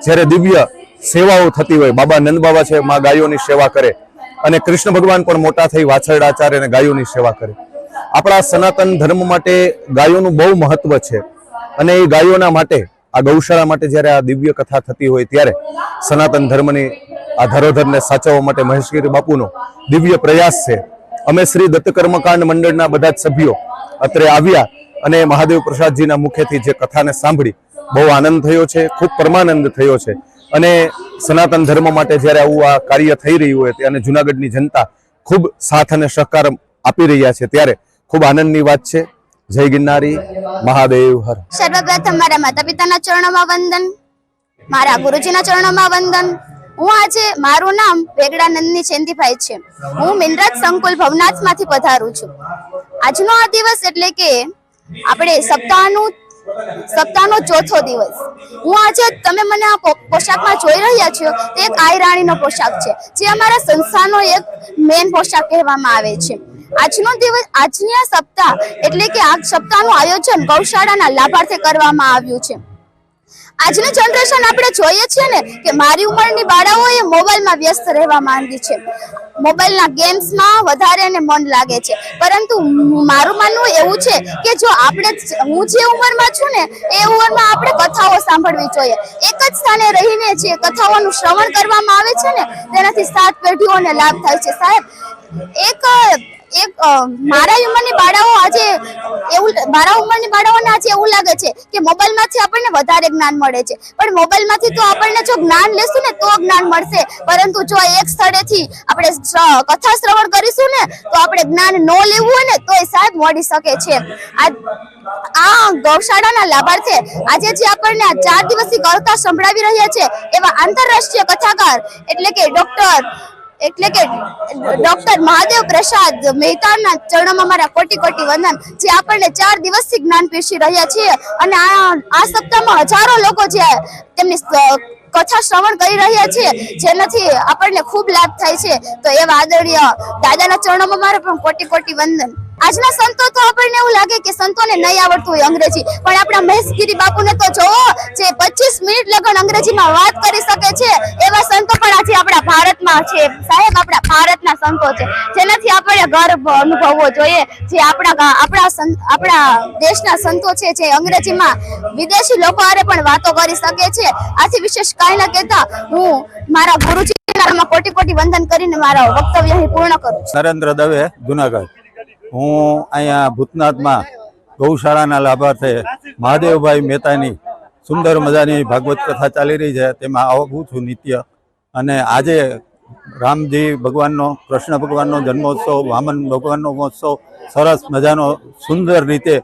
જ્યારે દિવ્ય સેવાઓ થતી હોય, બાબા નંદ બાબા છે માં ગાયોની સેવા કરે અને કૃષ્ણ ભગવાન પણ મોટા થઈ વાછરડા ચારે અને ગાયોની સેવા કરે. આપણા સનાતન ધર્મ માટે ગાયોનું બહુ મહત્વ છે અને એ ગાયોના માટે આ ગૌશાળા માટે જ્યારે આ દિવ્ય કથા થતી હોય ત્યારે સનાતન ધર્મની આ ધરોધરને સાચવવા માટે મહેશગીરી બાપુનો દિવ્ય પ્રયાસ છે. અમે શ્રી દત્ત કર્મકાંડ મંડળના બધા જ સભ્યો અત્રે આવ્યા અને મહાદેવ પ્રસાદજીના મુખેથી જે કથાને સાંભળી બહુ આનંદ થયો છે, ખૂબ પરમાનંદ થયો છે. અને સનાતન ધર્મ માટે જ્યારે આવું આ કાર્ય થઈ રહ્યું હોય અને જુનાગઢની જનતા ખૂબ સાથ અને સહકાર આપી રહ્યા છે ત્યારે ખૂબ આનંદની વાત છે. જય ગિરનારી, મહાદેવ હર. સર્વપ્રથમ મારા માતા પિતાના ચરણોમાં વંદન, મારા ગુરુજીના ચરણોમાં વંદન. હું આજે, મારું નામ વેગડાનંદની ચેન્દીભાઈ છે. હું મિનરાજ સંકુલ ભવનાથમાંથી પધારું છું. આજનો આ દિવસ એટલે કે આપણે સપ્તાહનો ચોથો દિવસ. હું આજે, તમે મને આ પોશાકમાં જોઈ રહ્યા છો, તે એક આઈ રાણીનો પોશાક છે, જે અમારા સંસ્થાનો એક મેન પોશાક કહેવામાં આવે છે. આજનો દિવસ, આજની આ સપ્તાહ એટલે કે આ સપ્તાહનું આયોજન ગૌશાળાના લાભાર્થે કરવામાં આવ્યું છે. આજની જનરેશન આપણે જોઈએ છીએ ને કે મારી ઉંમરની બાળાઓએ મોબાઈલમાં વ્યસ્ત રહેવા માંડી છે. મોબાઈલના ગેમ્સમાં વધારે એને મન લાગે છે. પરંતુ મારું માનવું એવું છે કે જો આપણે, હું જે ઉંમરમાં છું ને એ ઉંમરમાં આપણે કથાઓ સાંભળવી જોઈએ. એક જ સ્થાને રહીને જે કથાઓનું શ્રવણ કરવામાં આવે છે ને તેનાથી 7 પેઢીઓને લાભ થાય છે. સાહેબ, મારા ઉંમરની બાળાઓને આજે એવું લાગે છે કે મોબાઈલમાંથી આપણને વધારે જ્ઞાન મળે છે, પણ મોબાઈલમાંથી તો આપણને જો જ્ઞાન લેશું ને તો જ્ઞાન મળશે. પરંતુ જો એક સ્થળેથી આપણે કથા શ્રવણ કરીશું ને તો આપણે જ્ઞાન ન લેવું હોય ને તો એ સાહેબ મળી શકે છે. આ ગૌશાળાના લાભાર્થે આજે જે આપણને આ 4 દિવસથી કથા સંભળાવી રહ્યા છે એવા આંતરરાષ્ટ્રીય કથાકાર એટલે કે ડોક્ટર મહાદેવ પ્રસાદ મહેતાના ચરણોમાં મારા કોટી કોટી વંદન, જે આપણને 4 દિવસથી જ્ઞાન પીરસી રહ્યા છે. અને આ સપ્તાહમાં હજારો લોકો જે તેમની કથા શ્રવણ કરી રહ્યા છે, જેનાથી આપણને ખૂબ લાભ થાય છે. તો એવા આદરણીય દાદાના ચરણોમાં મારા પણ કોટી કોટી વંદન. આજના સંતો તો આપણને એવું લાગે કે સંતોને નહીં આવડતું હોય અંગ્રેજી, પણ આપણા મહેશગીરી બાપુને તો જોવો, જે 25 મિનિટ લગન અંગ્રેજીમાં વાત કરી શકે છે. એવા સંતો પણ આજે આપણા ભારતમાં છે. સાહેબ, આપણા ભારતના સંતો છે, જેનાથી આપણે ગર્વ અનુભવવો જોઈએ. જે આપણા દેશના સંતો છે, જે અંગ્રેજીમાં વિદેશી લોકો હારે પણ વાતો કરી શકે છે. આથી વિશેષ કાંઈ ન કહેતા હું મારા ગુરુજીના કોટી કોટી વંદન કરીને મારા વક્તવ્ય અહીં પૂર્ણ કરું છું. નરેન્દ્ર દવે, જુનાગઢ. હું અહીંયા ભૂતનાથમાં ગૌશાળાના લાભાર્થે મહાદેવભાઈ મહેતાની સુંદર મજાની ભાગવત કથા ચાલી રહી છે, તેમાં આવું છું નિત્ય. અને આજે રામજી ભગવાનનો, કૃષ્ણ ભગવાનનો જન્મોત્સવ, વામન ભગવાનનો મહોત્સવ સરસ મજાનો સુંદર રીતે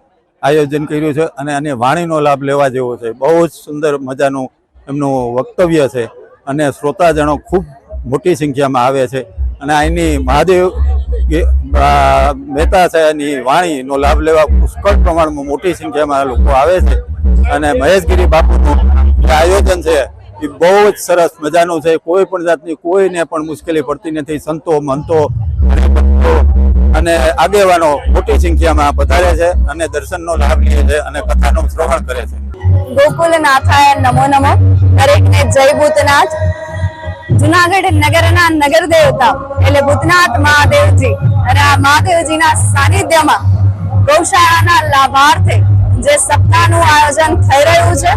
આયોજન કર્યું છે. અને આની વાણીનો લાભ લેવા જેવો છે. બહુ જ સુંદર મજાનું એમનું વક્તવ્ય છે અને શ્રોતાજનો ખૂબ મોટી સંખ્યામાં આવે છે. અને અહીંની મહાદેવ મહેતા છે એની વાણીનો લાભ લેવા પુષ્કળ પ્રમાણમાં મોટી સંખ્યામાં લોકો આવે છે. અને મહેશગીરી બાપુનું જે આયોજન છે એ બહુ જ સરસ મજાનું છે. કોઈ પણ જાતની કોઈને પણ મુશ્કેલી પડતી નથી. સંતો, મંતો અને આગેવાનો મોટી સંખ્યામાં પધારે છે અને દર્શનનો લાભ લે છે અને કથાનું શ્રવણ કરે છે. ગોકુલનાથાય નમો નમો. દરેકને જય ભૂતનાથ. જુનાગઢ નગરના નગર દેવતા એટલે ભૂતનાથ મહાદેવજી, અને આ મહાદેવજીના સાનિધ્યમાં ગૌશાળાના લાભાર્થે જે સપ્તાહનું આયોજન થઈ રહ્યું છે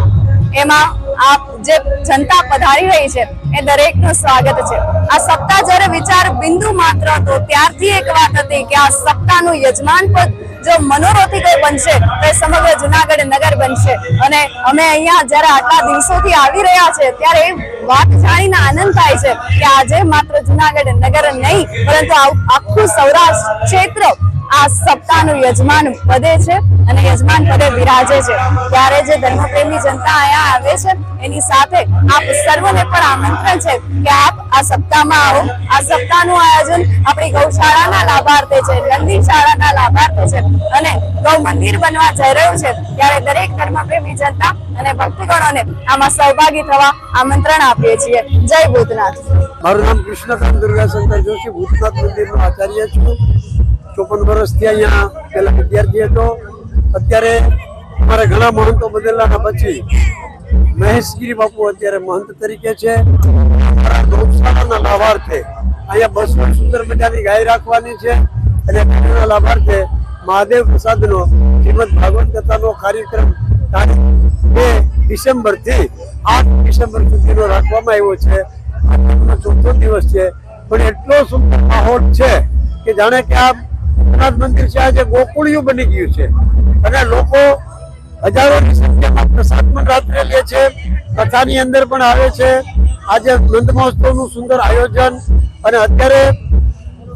એમાં આપ જે જનતા પધારી રહી છે એ દરેકનું સ્વાગત છે. આ સપ્તાહ જ્યારે વિચાર બિંદુ માત્ર હતો ત્યારથી એક વાત હતી કે આ સપ્તાહનું યજમાન પદ જો મનોરથી કોઈ બનશે તો એ સમગ્ર જુનાગઢ નગર બનશે. અને અમે અહીંયા જ્યારે આટલા દિવસોથી આવી રહ્યા છે ત્યારે એ વાત જાણીને આનંદ થાય છે કે આજે માત્ર જુનાગઢ નગર નહીં પરંતુ આખું સૌરાષ્ટ્ર ક્ષેત્ર આ સપ્તાહનું યજમાન પદે છે અને યજમાન પદે બિરાજે છે. ત્યારે જે ધર્મપ્રેમી જનતા અહીંયા આવે છે એની સાથે આપ સર્વને પણ આમંત્રણ છે કે આપ આ સપ્તાહમાં આવો. આ સપ્તાહનું આયોજન આપણી ગૌશાળાના લાભાર્થે છે, નંદી શાળાના લાભાર્થે છે અને ગૌ મંદિર બનવા જઈ રહ્યું છે. ત્યારે દરેક ધર્મપ્રેમી જનતા અને ભક્તગણોને આમાં સહભાગી થવા આમંત્રણ આપીએ છીએ. જય ભૂતનાથ. મારું નામ કૃષ્ણકાંત દુર્ગાશંકર જોશી, ભૂતનાથ મંદિરનો આચાર્ય છું. 54 વર્ષથી અહીંયા પેલા વિદ્યાર્થી હતો. અત્યારે અમારે ઘણા મહંતો બદલાના પછી મહેશગીરી બાપુ અત્યારે મહંત તરીકે છે. ગૌશાળાના લાભાર્થે અહીંયા 200 સુંદર મજાની ગાય રાખવાની છે અને ગાયના લાભાર્થે મહાદેવ પ્રસાદનો શ્રીમદ ભાગવત કથાનો કાર્યક્રમ તારીખ 2 ડિસેમ્બરથી 8 ડિસેમ્બર સુધીનો રાખવામાં આવ્યો છે. આ 4થો દિવસ છે પણ એટલો સુંદર માહોલ છે કે જાણે કે આ ભૂતનાથ મંદિર છે આજે ગોકુળિયું બની ગયું છે અને લોકો હજારોની સંખ્યામાં પ્રસાદ પણ રાત્રે લે છે, કથાની અંદર પણ આવે છે. આજે નંદ મહોત્સવનું સુંદર આયોજન અને અત્યારે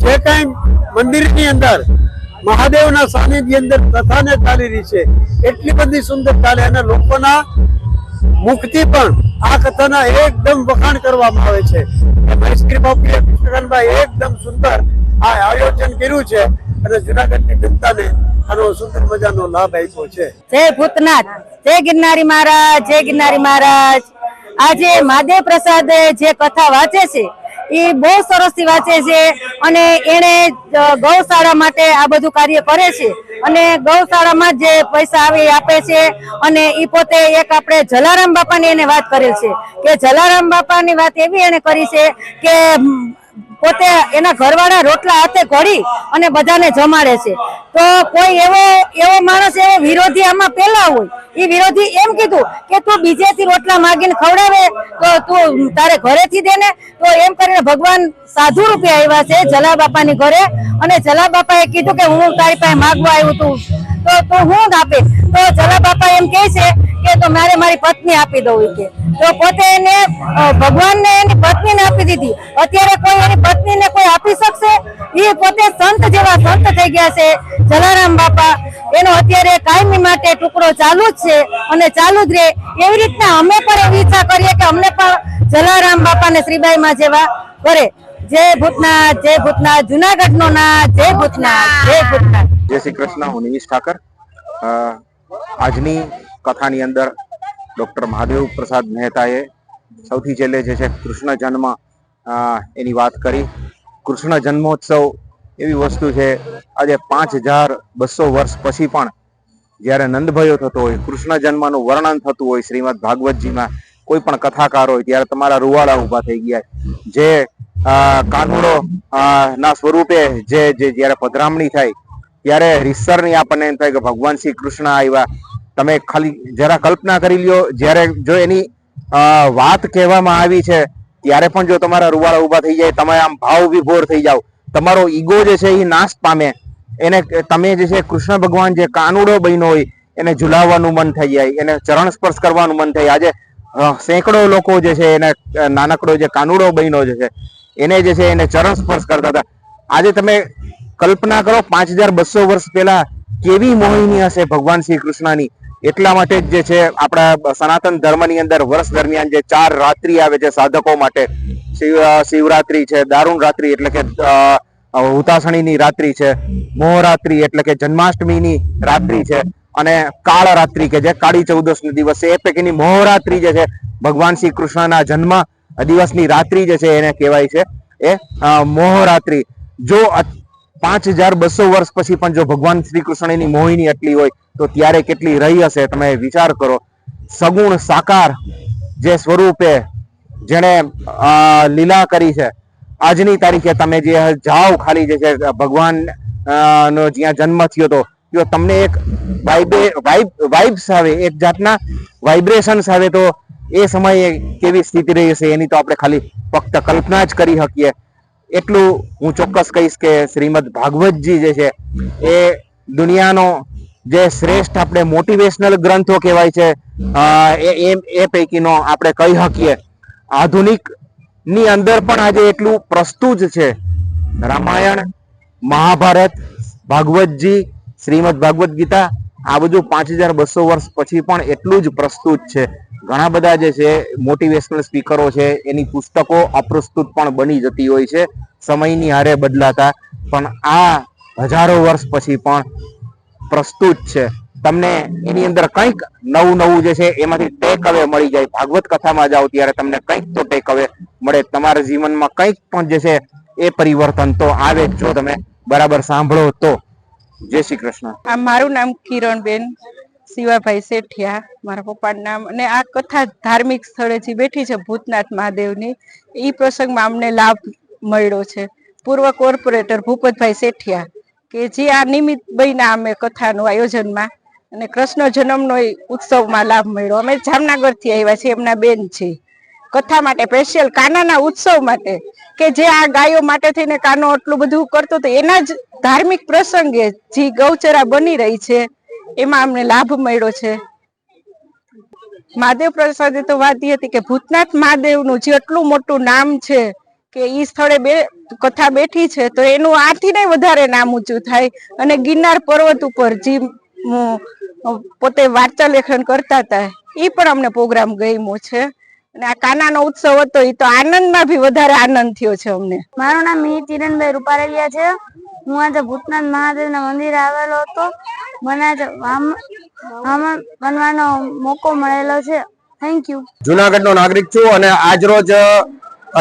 જે કઈ મંદિરની અંદર મહાદેવના સાનિધ્ય અંદર કથાને ચાલી રહી છે એટલી બધી સુંદર ચાલે અને લોકોના મુખથી પણ આ કથાના એકદમ વખાણ કરવામાં આવે છે. મહેશગીરી બાપુએ કૃષ્ણકાંતભાઈ એકદમ સુંદર આ આયોજન કર્યું છે અને જુનાગઢની જનતાને આનો સુંદર મજાનો લાભ આપ્યો છે. જય ભૂતનાથ, જય ગિરનારી મહારાજ, જય ગિરનારી મહારાજ. આજે મહાદેવ પ્રસાદ જે કથા વાંચે છે એ બહુ સરસથી વાંચે છે અને એને ગૌશાળા માટે આ બધું કાર્ય કરે છે અને ગૌશાળામાં જે પૈસા આવે એ આપે છે. અને એ પોતે એક આપણે જલારામ બાપાની એને વાત કરેલ છે કે જલારામ બાપાની વાત એવી એને કરી છે કે પોતે એના ઘરવાળા રોટલા હાથે ઘડી અને બધાને જમાડે છે. તો કોઈ એવો માણસ એવો વિરોધી આમાં પેલા હોય, એ વિરોધી એમ કીધું કે તું બીજેથી રોટલા માગીને ખવડાવે તો તું તારે ઘરેથી દે ને. તો એમ કરીને ભગવાન સાધુ રૂપે આવ્યા છે જલા બાપાની ઘરે અને જલા બાપાએ કીધું કે હું તારી પાસે માગવા આવ્યું તું તો હું આપે. તો જલા બાપા એમ કહે છે કે તો મારે મારી પત્ની આપી દઉં કે. તો પોતે એને ભગવાનને એની પત્નીને આપી દીધી. અત્યારે કોઈ એની પત્નીને કોઈ આપી શકશે? એ પોતે સંત જેવા સંત થઈ ગયા છે જલારામ બાપા. એનો અત્યારે કાયમી માટે ટુકડો ચાલુ જ છે અને ચાલુ જ રહે. એવી રીતના અમે પણ એવી ઈચ્છા કરીએ કે અમને પણ જલારામ બાપાને શ્રીબાઈમાં જેવા કરે. જય ભૂતનાથ, જય ભૂતનાથ, જુનાગઢનો નાથ, જય ભૂતનાથ, જય ભૂતનાથ. જય શ્રી કૃષ્ણ. હું નિમિષ ઠાકર. આજની કથાની અંદર ડોક્ટર મહાદેવ પ્રસાદ મહેતાએ સૌથી છેલ્લે જે છે કૃષ્ણ જન્મ એની વાત કરી. કૃષ્ણ જન્મોત્સવ એવી વસ્તુ છે આજે 5200 વર્ષ પછી પણ જ્યારે નંદભયો થતો હોય, કૃષ્ણ જન્મનું વર્ણન થતું હોય શ્રીમદ ભાગવતજીમાં, કોઈ પણ કથાકાર હોય ત્યારે તમારા રૂવાડા ઉભા થઈ ગયા. જે કાનુડો ના સ્વરૂપે જે જ્યારે પધરામણી થાય ત્યારે રીસરની આપણને એમ થાય કે ભગવાન શ્રી કૃષ્ણ આવ્યા. તમે ખાલી જરા કલ્પના કરી લ્યો, જ્યારે જો એની વાત કહેવામાં આવી છે ત્યારે પણ જો તમારા રૂવાડા ઉભા થઈ જાય, તમે આમ ભાવ વિભોર થઈ જાવ, તમારો ઈગો જે છે એ નાશ પામે. એને તમે જે છે કૃષ્ણ ભગવાન જે કાનુડો બન્યો હોય એને ઝુલાવવાનું મન થઈ જાય, એને ચરણ સ્પર્શ કરવાનું મન થાય. આજે સેંકડો લોકો જે છે એને નાનકડો જે કાનુડો બન્યો છે એને જે છે એને ચરણ સ્પર્શ કરતા હતા. આજે તમે કલ્પના કરો 5200 વર્ષ પહેલા કેવી મોહિની હશે ભગવાન શ્રી કૃષ્ણની. એટલા માટે જ જે છે આપણા સનાતન ધર્મની અંદર વર્ષ દરમિયાન જે 4 રાત્રિ આવે છે સાધકો માટે, શિવરાત્રી છે, દારૂણ રાત્રિ એટલે કે હુતાસણીની રાત્રિ છે, મોહરાત્રી એટલે કે જન્માષ્ટમીની રાત્રિ છે અને કાળ રાત્રિ કે જે કાળી ચૌદશ નો દિવસ છે. એ પૈકીની મોહરાત્રી જે છે ભગવાન શ્રી કૃષ્ણના જન્મ દિવસની રાત્રિ જે છે એને કહેવાય છે એ મોહરાત્રી. જો 5200 વર્ષ પછી પણ જો ભગવાન શ્રી કૃષ્ણની મોહિની એટલી હોય તો ત્યારે કેટલી રહી હશે તમે વિચાર કરો. સગુણ સાકાર જે સ્વરૂપે જેને લીલા કરી છે, આજની તારીખે તમે જે જાઓ ખાલી જે છે ભગવાન નો જ્યાં જન્મ થયો હતો તો તમને એક વાઇબ્સ આવે, એક જાતના વાઇબ્રેશન્સ આવે. તો એ સમયે કેવી સ્થિતિ રહી હશે એની તો આપણે ખાલી ફક્ત કલ્પના જ કરી શકીએ. એટલું હું ચોક્કસ કહીશ કે શ્રીમદ ભાગવતજી જે છે એ દુનિયાનો જે શ્રેષ્ઠ આપણે મોટિવેશનલ ગ્રંથો કહેવાય છે એ પૈકીનો આપણે કહી શકીએ. આધુનિક ની અંદર પણ આજે એટલું પ્રસ્તુત છે. રામાયણ, મહાભારત, ભાગવતજી, શ્રીમદ ભાગવત ગીતા, આ બધું 5200 વર્ષ પછી પણ એટલું જ પ્રસ્તુત છે. ઘણા બધા જે છે મોટિવેશનલ સ્પીકરો છે એની પુસ્તકો અપ્રસ્તુત પણ બની જતી હોય છે સમયની હારે બદલાતા, પણ આ હજારો વર્ષ પછી પણ પ્રસ્તુત છે. તમને એની અંદર કંઈક નવું નવું જે છે એમાંથી ટેક અવે મળી જાય. ભાગવત કથામાં જાઓ ત્યારે તમને કંઈક તો ટેક અવે મળે. તમારા જીવનમાં કંઈક પણ જે છે એ પરિવર્તન તો આવે જ જો તમે બરાબર સાંભળો તો. જય શ્રી કૃષ્ણ. મારું નામ કિરણબેન શિવાભાઈ શેઠિયા, મારા પપ્પાનું નામ. અને આ કથા ધાર્મિક સ્થળે જે બેઠી છે ભૂતનાથ મહાદેવની, એ પ્રસંગમાં અમને લાભ મળ્યો છે. પૂર્વ કોર્પોરેટર ભૂપતભાઈ શેઠિયા કે જે આ નિમિત્ત બન્યા અમે કથાનું આયોજનમાં, અને કૃષ્ણ જન્મનો ઉત્સવમાં લાભ મળ્યો. અમે જામનગર થી આવ્યા છીએ, એમના બેન છે. કથા માટે સ્પેશિયલ કાનાના ઉત્સવ માટે, કે જે આ ગાયો માટે થઈને કાનો આટલું બધું કરતો હતો, એના જ ધાર્મિક પ્રસંગે જે ગૌચરા બની રહી છે એમાં અમને લાભ મળ્યો છે. મહાદેવ પ્રસાદે તો વાત એ હતી કે ભૂતનાથ મહાદેવનું જે એટલું મોટું નામ છે કે ઈ સ્થળે કથા બેઠી છે તો એનું આથી નહીં વધારે નામ ઊંચું થાય. અને ગિરનાર પર્વત ઉપર જે પોતે વાર્તા લેખન કરતા હતા એ પણ અમને પ્રોગ્રામ ગમ્યો છે. અને આ કાનાનો ઉત્સવ હતો એ તો આનંદમાં ભી વધારે આનંદ થયો છે અમને. મારું નામ હિતિરનભાઈ રૂપારેલિયા છે. હું આજે ભૂતનાથ મહાદેવના મંદિરે આવેલો હતો. મને આજે બનવાનો મોકો મળેલો છે. Thank you. જુનાગઢનો નાગરિક છું અને આજ રોજ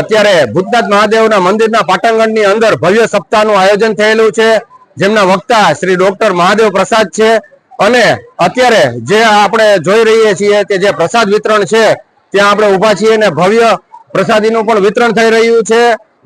અત્યારે ભૂતનાથ મહાદેવના મંદિરના પાટાંગણની અંદર ભવ્ય સપ્તાહનું આયોજન થયેલું છે, જેમના વક્તા શ્રી ડોક્ટર મહાદેવ પ્રસાદ છે. અને અત્યારે જે આપણે જોઈ રહીએ છીએ કે જે પ્રસાદ વિતરણ છે ત્યાં આપણે ઊભા છીએ અને ભવ્ય પ્રસાદીનું પણ વિતરણ થઈ રહ્યું છે.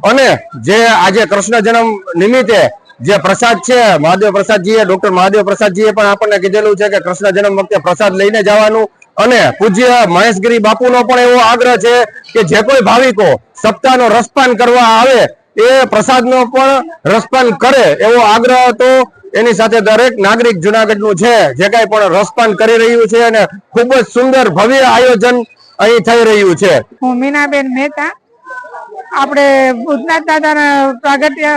અને જે આજે કૃષ્ણ જન્મ નિમિત્તે જે પ્રસાદ છે, મહાદેવ પ્રસાદજીએ, ડોક્ટર મહાદેવ પ્રસાદજીએ પણ આપણને કીધેલું છે કે કૃષ્ણ જન્મ વખતે પ્રસાદ લઈને જવાનું. અને પૂજ્ય મહેશગીરી બાપુનો પણ એવો આગ્રહ છે કે જે કોઈ ભાવિકો સપ્તાહનો રસપાન કરવા આવે એ પ્રસાદનો પણ રસપાન કરે એવો આગ્રહ હતો. એની સાથે દરેક નાગરિક જુનાગઢનું છે જે કાંઈ પણ રસપાન કરી રહ્યું છે અને ખૂબ જ સુંદર ભવ્ય આયોજન અહીં થઈ રહ્યું છે. હું મીનાબેન મહેતા. આપણે ભૂતનાથ દાદાના પ્રાગટ્ય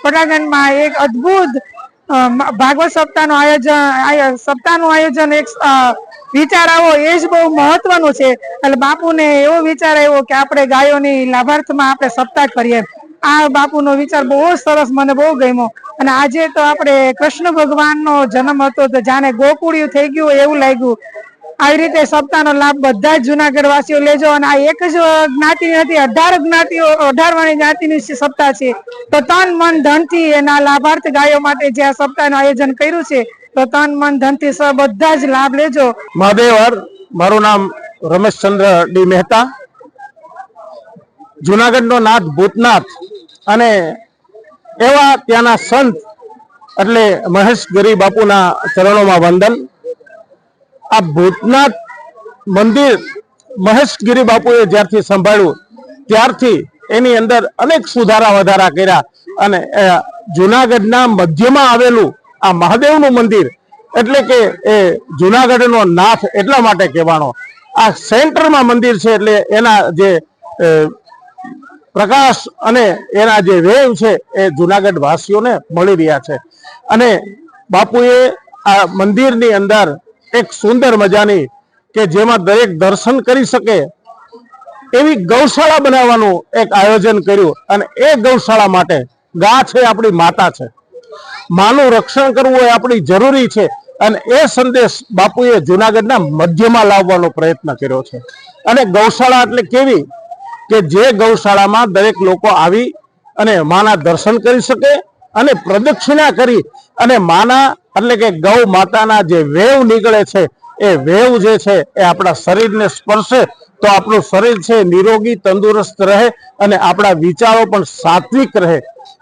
પટાંગણમાં એક અદ્ભુત ભાગવત સપ્તાહનું આયોજન એક વિચાર આવો એ જ બહુ મહત્વનું છે. એટલે બાપુને એવો વિચાર આવ્યો કે આપણે ગાયોની લાભાર્થમાં આપણે સપ્તાહ કરીએ. આ બાપુનો વિચાર બહુ સરસ, મને બહુ ગમ્યો. અને આજે તો આપણે કૃષ્ણ ભગવાનનો જન્મ હતો તો જાણે ગોકુળિયું થઈ ગયું એવું લાગ્યું. આવી રીતે સપ્તાહનો લાભ બધા જ જુનાગઢ વાસીઓ લેજો. અને આ એક જ જ્ઞાતિની નથી, 18 જ્ઞાતિઓ, 18 વાળી જ્ઞાતિની સપ્તાહ છે. તો તન મન ધનથી એના લાભાર્થ ગાયો માટે જે આ સપ્તાહનું આયોજન કર્યું છે તો તન મન ધનથી બધા જ લાભ લેજો. મહાદેવર. મારું નામ રમેશચંદ્ર ડી મહેતા. જુનાગઢનો નાથ ભૂતનાથ અને એવા ત્યાંના સંત એટલે મહેશગીરી બાપુના ચરણોમાં વંદન. આ ભૂતનાથ મંદિર મહેશગીરી બાપુએ જ્યારથી સંભાળ્યું ત્યારથી એની અંદર અનેક સુધારા વધારા કર્યા. અને જુનાગઢના મધ્યમાં આવેલું આ મહાદેવનું મંદિર એટલે કે એ જુનાગઢનો નાથ એટલા માટે કહેવાનો. આ સેન્ટરમાં મંદિર છે એટલે એના જે પ્રકાશ અને એના જે વેવ છે એ જુનાગઢ વાસીઓને મળી રહ્યા છે. અને બાપુએ આ મંદિરની અંદર એક સુંદર મજાની કે જેમાં દરેક દર્શન કરી શકે એવી ગૌશાળા બનાવવાનું એક આયોજન કર્યું. અને એ ગૌશાળા માટે ગા છે આપણી માતા છે, માનું રક્ષણ કરવું એ આપણી જરૂરી છે. અને એ સંદેશ બાપુએ જુનાગઢના મધ્યમાં લાવવાનો પ્રયત્ન કર્યો છે. અને ગૌશાળા એટલે કેવી કે જે ગૌશાળામાં દરેક લોકો આવી અને માના દર્શન કરી શકે અને પ્રદક્ષિણા કરી અને માના એટલે કે ગૌ માતાના જે વેવ નીકળે છે એ વેવ જે છે એ આપણા શરીરને સ્પર્શે તો આપણું શરીર છે નિરોગી તંદુરસ્ત રહે અને આપણા વિચારો પણ સાત્વિક રહે.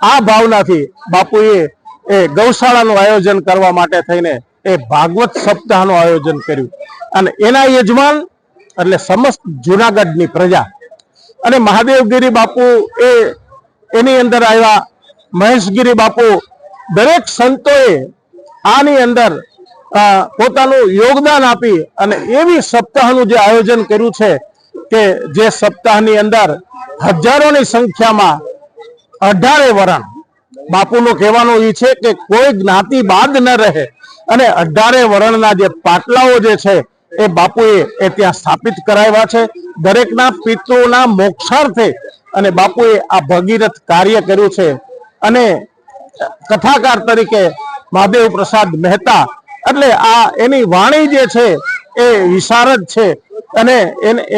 આ ભાવનાથી બાપુએ એ ગૌશાળાનું આયોજન કરવા માટે થઈને એ ભાગવત સપ્તાહનું આયોજન કર્યું. અને એના યજમાન એટલે સમસ્ત જુનાગઢની પ્રજા. અને મહાદેવગીરી બાપુ એની અંદર આવ્યા, મહેશગીરી બાપુ, દરેક સંતોએ આની અંદર પોતાનું યોગદાન આપી અને એવી સપ્તાહનું જે આયોજન કર્યું છે કે જે સપ્તાહની અંદર હજારોની સંખ્યામાં 18 વરણ, બાપુનો કહેવાનો એ છે કે કોઈ જ્ઞાતિ બાદ ન રહે અને 18 વરણના જે પાટલાઓ જે છે એ બાપુએ એ ત્યાં સ્થાપિત કરાવ્યા છે દરેકના પિતૃઓના મોક્ષાર્થે, અને બાપુએ આ ભગીરથ કાર્ય કર્યું છે. અને કથાકાર તરીકે મહાદેવ પ્રસાદ મહેતા, એટલે આ એની વાણી જે છે એ વિશારદ છે અને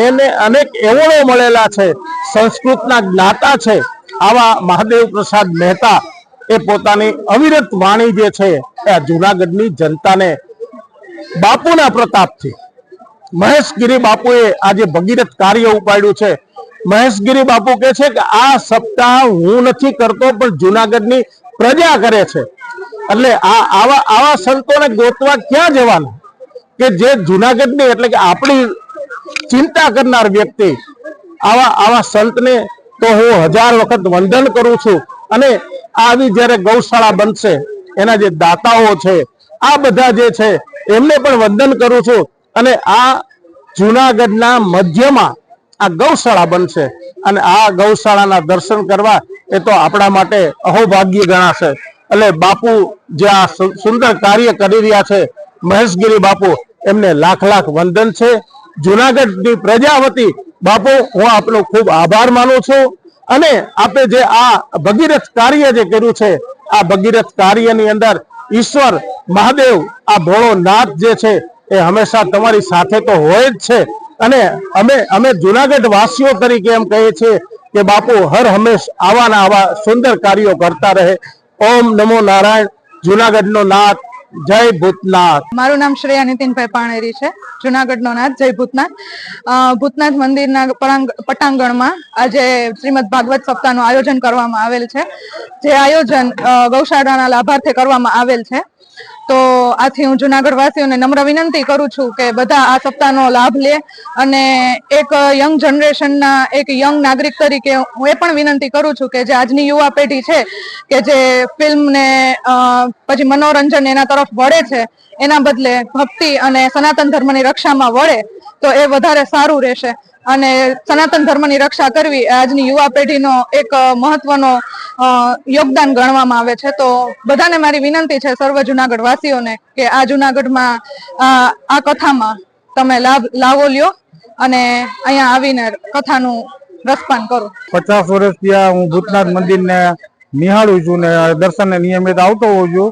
એને અનેક એવોર્ડો મળેલા છે, સંસ્કૃતના જ્ઞાતા છે. આવા મહાદેવ પ્રસાદ મહેતા એ પોતાની અવિરત વાણી જે છે એ જુનાગઢની જનતાને બાપુના પ્રતાપથી, મહેશગીરી બાપુએ આજે ભગીરથ કાર્ય ઉપાડ્યું છે. મહેશગીરી બાપુ કહે છે કે આ સપ્તાહ હું નથી કરતો પણ જુનાગઢની પ્રજા કરે છે. એટલે આવા સંતોને ગોતવા ક્યાં જવાનું કે જે જુનાગઢની, એટલે કે આપણી ચિંતા કરનાર વ્યક્તિ. આવા સંતને તો હું 1000 વખત વંદન કરું છું. અને આવી જ્યારે ગૌશાળા બનશે, એના જે દાતાઓ છે, આ બધા જે છે એમને પણ વંદન કરું છું. અને આ જુનાગઢના મધ્યમાં આ ગૌશાળા બનશે અને આ ગૌશાળાના દર્શન કરવા એ તો આપણા માટે અહોભાગ્ય ગણાશે. એટલે બાપુ જે આ સુંદર કાર્ય કરી રહ્યા છે, મહેશગીરી બાપુ, એમને લાખ લાખ વંદન છે. જુનાગઢની પ્રજા વતી બાપુ હું આપનો ખૂબ આભાર માનું છું. અને આપે જે આ ભગીરથ કાર્ય જે કર્યું છે, આ ભગીરથ કાર્યની અંદર ઈશ્વર મહાદેવ, આ ભોળો નાથ જે છે એ હંમેશા તમારી સાથે તો હોય જ છે. અને અમે જુનાગઢ વાસીઓ તરીકે એમ કહીએ છીએ કે બાપુ હર હંમેશ આવા સુંદર કાર્યો કરતા રહે. ઓમ નમો નારાયણ. જુનાગઢનો નાથ, જય ભૂતનાથ. મારું નામ શ્રેયા નીતિનભાઈ પાણેરી છે. જુનાગઢનો નાથ જય ભૂતનાથ. ભૂતનાથ મંદિરના પટાંગણમાં આજે શ્રીમદ ભાગવત સપ્તાહનું આયોજન કરવામાં આવેલ છે. જે આયોજન ગૌશાળાના લાભાર્થે કરવામાં આવેલ છે. તો આથી હું જુનાગઢ વાસીઓને નમ્ર વિનંતી કરું છું કે બધા આ સપ્તાહનો લાભ લે. અને એક યંગ જનરેશનના, એક યંગ નાગરિક તરીકે હું એ પણ વિનંતી કરું છું કે જે આજની યુવા પેઢી છે કે જે ફિલ્મ ને પછી મનોરંજન એના તરફ વળે છે, એના બદલે ભક્તિ અને સનાતન ધર્મની રક્ષામાં વળે તો એ વધારે સારું રહેશે. અને સનાતન ધર્મની રક્ષા કરવી આજની યુવા પેઢીનો એક મહત્વનો યોગદાન ગણવામાં આવે છે. તો બધાને મારી વિનંતી છે, સર્વ જુનાગઢ વાસીઓને, કે આ જુનાગઢમાં આ કથામાં તમે લાવો લ્યો અને અહીંયા આવીને કથાનું રસપાન કરો. 50 વર્ષથી હું ભૂતનાથ મંદિરને નિહાળું છું ને દર્શનને નિયમિત આવતો હોઉં છું.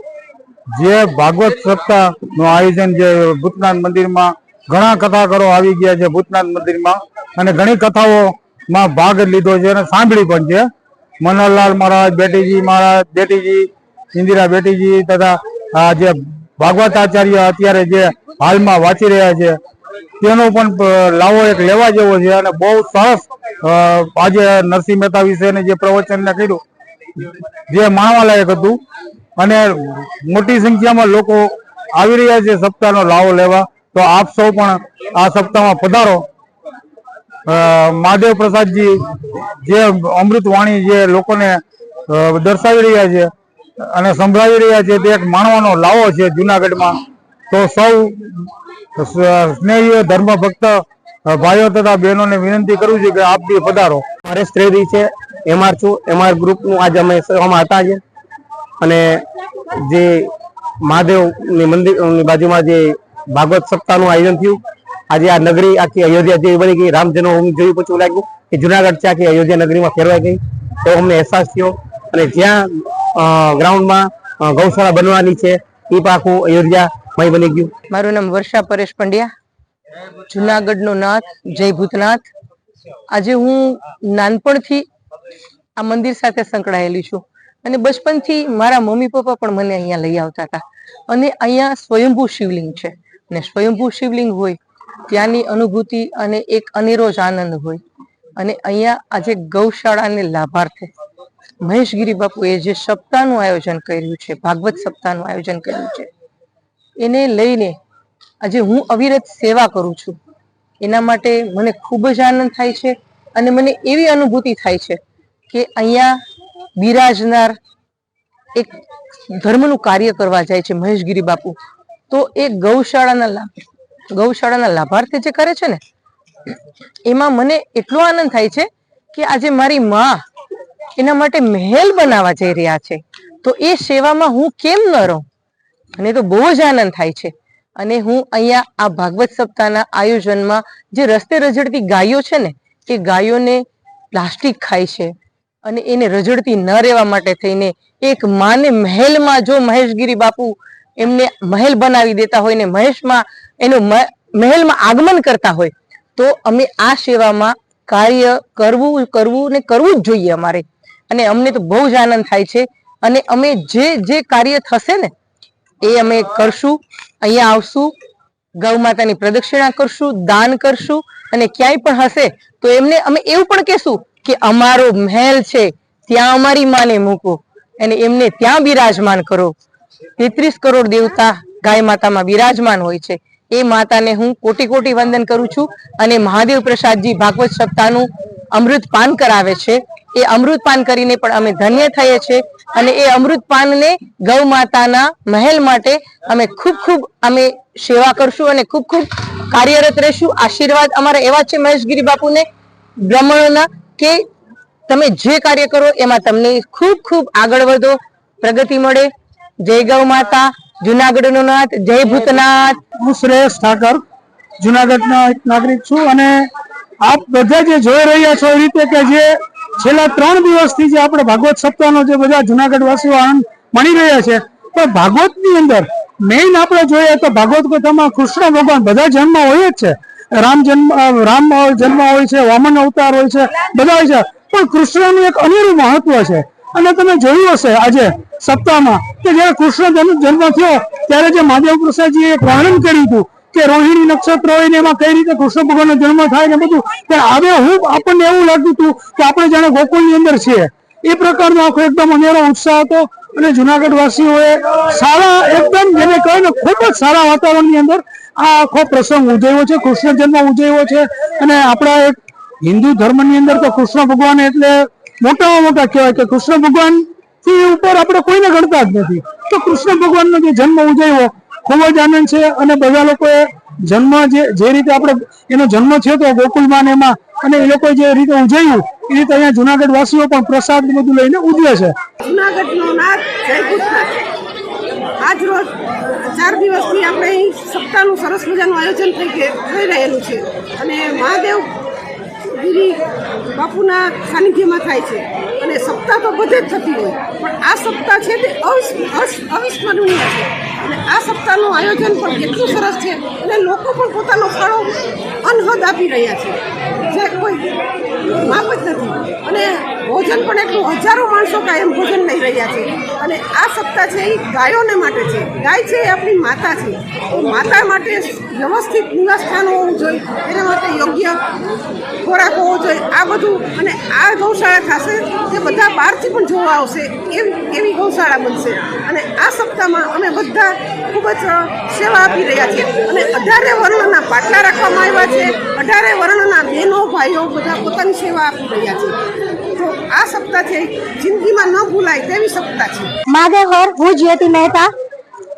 જે ભાગવત સપ્તાહનું આયોજન જે ભૂતનાથ મંદિરમાં ઘણા કથાકારો આવી ગયા છે ભૂતનાથ મંદિરમાં, અને ઘણી કથાઓમાં ભાગ લીધો છે અને સાંભળી પણ છે. મનોહરલાલ મહારાજ, બેટીજી, ઇન્દિરા બેટીજી તથા જે ભાગવત આચાર્ય અત્યારે જે હાલમાં વાંચી રહ્યા છે તેનો પણ લાવો એક લેવા જેવો છે. અને બહુ સરસ આજે નરસિંહ મહેતા વિશે જે પ્રવચન કર્યું જે માણવાલાયક હતું. અને મોટી સંખ્યામાં લોકો આવી રહ્યા છે સપ્તાહનો લાવો લેવા. તો આપ સૌ પણ આ સપ્તાહમાં પધારો. મહાદેવ પ્રસાદજી જે અમૃત વાણી જે લોકોને દર્શાવી રહ્યા છે અને સંભળાવી રહ્યા છે તે એક માણવાનો લાવો છે જુનાગઢમાં. તો સૌ સ્નેહીઓ, ધર્મ ભક્ત ભાઈઓ તથા બહેનોને વિનંતી કરું છું કે આપ બી પધારો. મારે ત્રિવેદી છે, એમઆર છું. એમઆર ગ્રુપનું આજે અમે સેવામાં હતા છે. અને જે મહાદેવની મંદિરની બાજુમાં જે ભાગવત સપ્તાહનું આયોજન થયું, આજે આ નગરી આખી અયોધ્યા જેવી બની ગઈ. રામ જન્મભૂમિ જોયું પછી લાગ્યું કે જુનાગઢ છે આખી અયોધ્યા નગરીમાં ફેરવાઈ ગઈ. તો અમને અહેસાસ થયો. અને જ્યાં ગ્રાઉન્ડમાં ગૌશાળા બનવાની છે એ પણ આખું અયોધ્યામય બની ગયું. મારું નામ વર્ષા પરેશ પંડ્યા, જુનાગઢનો નાથ જય ભૂતનાથ. આજે હું નાનપણથી આ મંદિર સાથે સંકળાયેલી છું અને બચપનથી મારા મમ્મી પપ્પા પણ મને અહીંયા લઈ આવતા હતા. અને અહીંયા સ્વયંભૂ શિવલિંગ છે ને સ્વયંભૂ શિવલિંગ હોય ત્યાંની અનુભૂતિ અને એક અનેરો જ આનંદ હોય. અને અહીંયા આજે ગૌશાળાને લાભાર્થે મહેશગીરી બાપુએ જે સપ્તાહનું આયોજન કર્યું છે, ભાગવત સપ્તાહનું આયોજન કર્યું છે, એને લઈને આજે હું અવિરત સેવા કરું છું. એના માટે મને ખૂબ જ આનંદ થાય છે. અને મને એવી અનુભૂતિ થાય છે કે અહીંયા બિરાજનાર એક ધર્મનું કાર્ય કરવા જાય છે મહેશગીરી બાપુ, તો એ ગૌશાળાના લાભાર્થી જે કરે છે ને, એમાં મને એટલો આનંદ થાય છે કે આજે મારી માં એના માટે મહેલ બનાવવા જઈ રહ્યા છે, તો એ સેવામાં હું કેમ ન રહું? મને તો બહુ જ આનંદ થાય છે. અને હું અહીંયા આ ભાગવત સપ્તાહના આયોજનમાં જે રસ્તે રઝળતી ગાયો છે ને, એ ગાયોને પ્લાસ્ટિક ખાય છે અને એને રઝળતી ન રહેવા માટે થઈને એક માને મહેલમાં જો મહેશગીરી બાપુ એમને મહેલ બનાવી દેતા હોય ને એનું મહેલમાં આગમન કરતા હોય, તો અમે આ સેવામાં કાર્ય કરવું જ જોઈએ અમારે. અને અમને તો બહુ જ આનંદ થાય છે. અને અમે જે કાર્ય થશે ને એ અમે કરશું. અહીંયા આવશું, ગૌ માતાની પ્રદક્ષિણા કરશું, દાન કરશું, અને ક્યાંય પણ હશે તો એમને અમે એવું પણ કહેશું કે અમારો મહેલ છે ત્યાં અમારી માને મૂકો અને એમને ત્યાં બિરાજમાન કરો. 33 કરોડ દેવતા ગાય માતામાં બિરાજમાન હોય છે. એ માતાને હું કોટી કોટી વંદન કરું છું. અને મહાદેવ પ્રસાદજી ભાગવત સપ્તાહનું અમૃત પાન કરાવે છે, એ અમૃત પાન કરીને પણ અમે ધન્ય થઈએ છીએ. અને એ અમૃત પાનને ગૌ માતાના મહેલ માટે અમે ખૂબ અમે સેવા કરશું અને ખૂબ કાર્યરત રહેશું. આશીર્વાદ અમારા એવા છે મહેશગીરી બાપુને બ્રાહ્મણોના કે તમે જે કાર્ય કરો એમાં તમને ખૂબ આગળ વધો, પ્રગતિ મળે. જય ગૌ માતા, જુનાગઢનો નાથ, જય ભૂતનાથ. હું શ્રેયસ ઠાકર જુનાગઢનો એક નાગરિક છું. અને આપ બધા જે જોઈ રહ્યા છો એ રીતે કે જે છેલ્લા 3 દિવસથી જે આપણે ભાગવત સપ્તાહનો જે બધા જુનાગઢ વાસીઓ આનંદ માણી રહ્યા છે, તો ભાગવતની અંદર મેઇન આપણે જોઈએ તો ભાગવત કથામાં કૃષ્ણ ભગવાન બધા જન્મ હોય જ છે. રામ જન્મ હોય છે, વામન અવતાર હોય છે, બધા હોય છે, પણ કૃષ્ણનું એક અનેરું મહત્વ છે. અને તમે જોયું હશે આજે સપ્તાહમાં કે જયારે કૃષ્ણ જન્મ થયો ત્યારે જે મહાદેવ પ્રસાદજીએ એક વર્ણન કર્યું હતું કે રોહિણી નક્ષત્ર હોય ને એમાં કઈ રીતે કૃષ્ણ ભગવાનનો જન્મ થાય ને બધું, હવે આપણને એવું લાગતું હતું કે આપણે જાણે ગોકુળની અંદર છીએ. એ પ્રકારનો આખો એકદમ અનેરો ઉત્સાહ હતો. અને જુનાગઢ વાસીઓએ સારા એકદમ જેને કહે ને ખૂબ જ સારા વાતાવરણની અંદર આ આખો પ્રસંગ ઉજવ્યો છે, કૃષ્ણ જન્મ ઉજવ્યો છે. અને આપણા એક હિન્દુ ધર્મની અંદર તો કૃષ્ણ ભગવાન એટલે મોટામાં મોટા કહેવાય કે કૃષ્ણ ભગવાન થી ઉપર આપણે કોઈને ગણતા જ નથી. તો કૃષ્ણ ભગવાનનો જે જન્મ ઉજવ્યો ખૂબ જ આનંદ છે. અને બધા લોકોએ જન્મ જે રીતે આપણે એનો જન્મ થયો હતો ગોકુળમાં એમાં, અને એ લોકો જે રીતે ઉજવ્યું એ રીતે અહીંયા જુનાગઢ વાસીઓ પણ પ્રસાદ બધું લઈને ઉજવે છે. જુનાગઢનો નાથ જય ભૂતનાથ. આજ રોજ 4 દિવસથી આપણે અહીં સપ્તાહનું સરસ મજાનું આયોજન થઈ રહેલું છે. અને મહાદેવ ગીરી બાપુના સાનિધ્યમાં થાય છે. અને સપ્તાહ તો બધે જ થતી હોય, પણ આ સપ્તાહ છે તે અવિસ્મરણીય છે. અને આ સપ્તાહનું આયોજન પણ કેટલું સરસ છે. અને લોકો પણ પોતાનો ફાળો અનહદ આપી રહ્યા છે, જે કોઈ માપ જ નથી. અને ભોજન પણ એટલું હજારો માણસો કાયમ ભોજન લઈ રહ્યા છે. અને આ સપ્તાહ છે એ ગાયોને માટે છે. ગાય છે એ આપણી માતા છે. તો માતા માટે વ્યવસ્થિત નિવાસ સ્થાન હોવું જોઈએ, એના માટે યોગ્ય ખોરાક હોવો જોઈએ. આ બધું અને આ ગૌશાળા થશે તે બધા બહારથી પણ જોવા આવશે એવી ગૌશાળા બનશે. અને આ સપ્તાહમાં અમે બધા ખૂબ જ સેવા આપી રહ્યા છીએ. અને 18 વર્ણના પાટલા રાખવામાં આવ્યા છે. 18 વર્ણના બહેનો ભાઈઓ બધા પોતાની સેવા આપી રહ્યા છે. તો આ સપ્તાહ છે જિંદગીમાં ન ભૂલાય તેવી સપ્તાહ છે. મહાદેવ હર, હું જ્યોતિ મહેતા.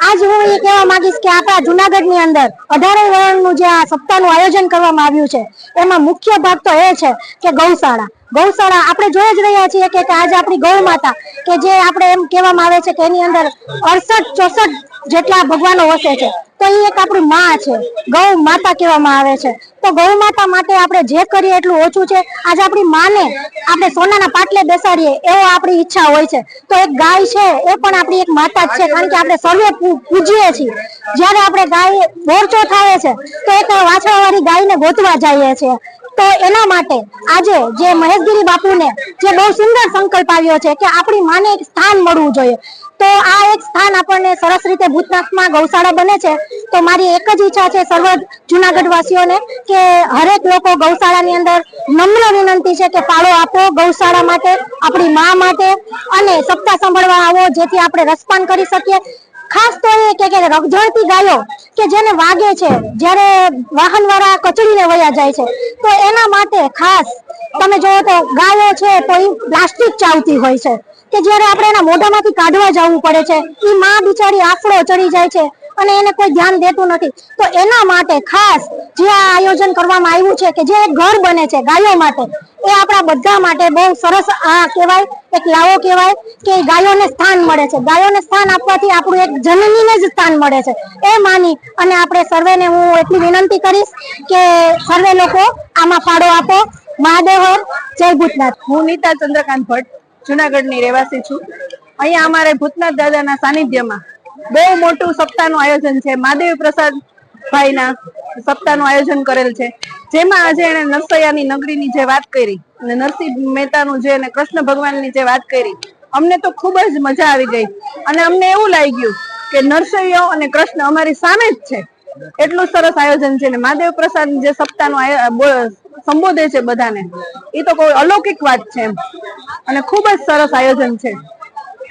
આજ હું એ કહેવા માંગીશ કે આપણા જુનાગઢની અંદર 18 વર્ણનું જે આ સપ્તાહનું આયોજન કરવામાં આવ્યું છે, એમાં મુખ્ય ભાગ તો એ છે કે ગૌશાળા આપણે જોઈ જ રહ્યા છીએ કે આજે આપણી ગૌ માતા કે જે આપણે એમ કહેવામાં આવે છે કે એની અંદર 68-64 જેટલા ભગવાનો વસે છે. તો એ એક આપણી માં છે, ગૌ માતા કહેવામાં આવે છે. તો ગૌ માતા માટે આપણે જે કરીએ એટલું ઓછું છે. આજે આપણી માને આપણે સોનાના પાટલે બેસાડીએ એવો આપણી ઈચ્છા હોય છે. તો એક ગાય છે એ પણ આપણી એક માતા જ છે, કારણ કે આપણે સર્વે પૂજીએ છીએ. જ્યારે આપણે ગાય મોરચો થાય છે તો એક વાછડાવાળી ગાયને ગોતવા જઈએ છીએ. તો એના માટે આજે જે મહેશગીરી બાપુને જે બહુ સુંદર સંકલ્પ આવ્યો છે કે આપણી માને એક સ્થાન મળવું જોઈએ, તો આ એક સ્થાન આપણને સરસ રીતે ભૂતનાથમાં ગૌશાળા બને છે. તો મારી એક જ ઈચ્છા છે સર્વ જુનાગઢ વાસીઓને કે હરેક લોકો ગૌશાળાની અંદર નમ્ર વિનંતી છે કે ફાળો આપો ગૌશાળા માટે, આપણી મા માટે. અને સપ્તાહ સાંભળવા આવો જેથી આપણે રસપાન કરી શકીએ. ખાસ તો એ કે રખડતી ગાયો કે જેને વાગે છે, જ્યારે વાહન વાળા કચડીને વયા જાય છે, તો એના માટે ખાસ તમે જોવો તો ગાયો છે તો એ પ્લાસ્ટિક ચાવતી હોય છે કે જ્યારે આપણે એના મોઢામાંથી કાઢવા જવું પડે છે, એ માં બિચારી આફળો ચડી જાય છે અને એને કોઈ ધ્યાન દેતું નથી. તો એના માટે ખાસ જે આ આયોજન કરવામાં આવ્યું છે કે જે એક ઘર બને છે ગાયો માટે, એ આપણા બધા માટે બહુ સરસ આ કહેવાય, એક લાવો કહેવાય કે ગાયોને સ્થાન મળે છે. ગાયોને સ્થાન આપવાથી આપણું એક જનનીને જ સ્થાન મળે છે એ માની અને આપણે સર્વેને હું એટલી વિનંતી કરીશ કે સર્વે લોકો આમાં ફાળો આપો. મહાદેવ હર, જય ભૂતનાથ. હું નીતા ચંદ્રકાંત ભટ્ટ જુનાગઢની રહેવાસી છું. અહીંયા અમારે ભૂતનાથ દાદાના સાનિધ્યમાં બહુ મોટું સપ્તાહનું આયોજન છે. મહાદેવ પ્રસાદ ભાઈના સપ્તાહનું આયોજન કરેલ છે, જેમાં આજે એને નરસૈયાની નગરીની જે વાત કરી અને નરસિંહ મહેતાનું જે અને કૃષ્ણ ભગવાનની જે વાત કરી, અમને તો ખૂબ જ મજા આવી ગઈ અને અમને એવું લાગ્યું કે નરસૈયો અને કૃષ્ણ અમારી સામે જ છે. એટલું સરસ આયોજન છે. ને મહાદેવ પ્રસાદ જે સપ્તાહનું સંબોધે છે બધાને, એ તો કોઈ અલૌકિક વાત છે એમ, અને ખૂબ જ સરસ આયોજન છે.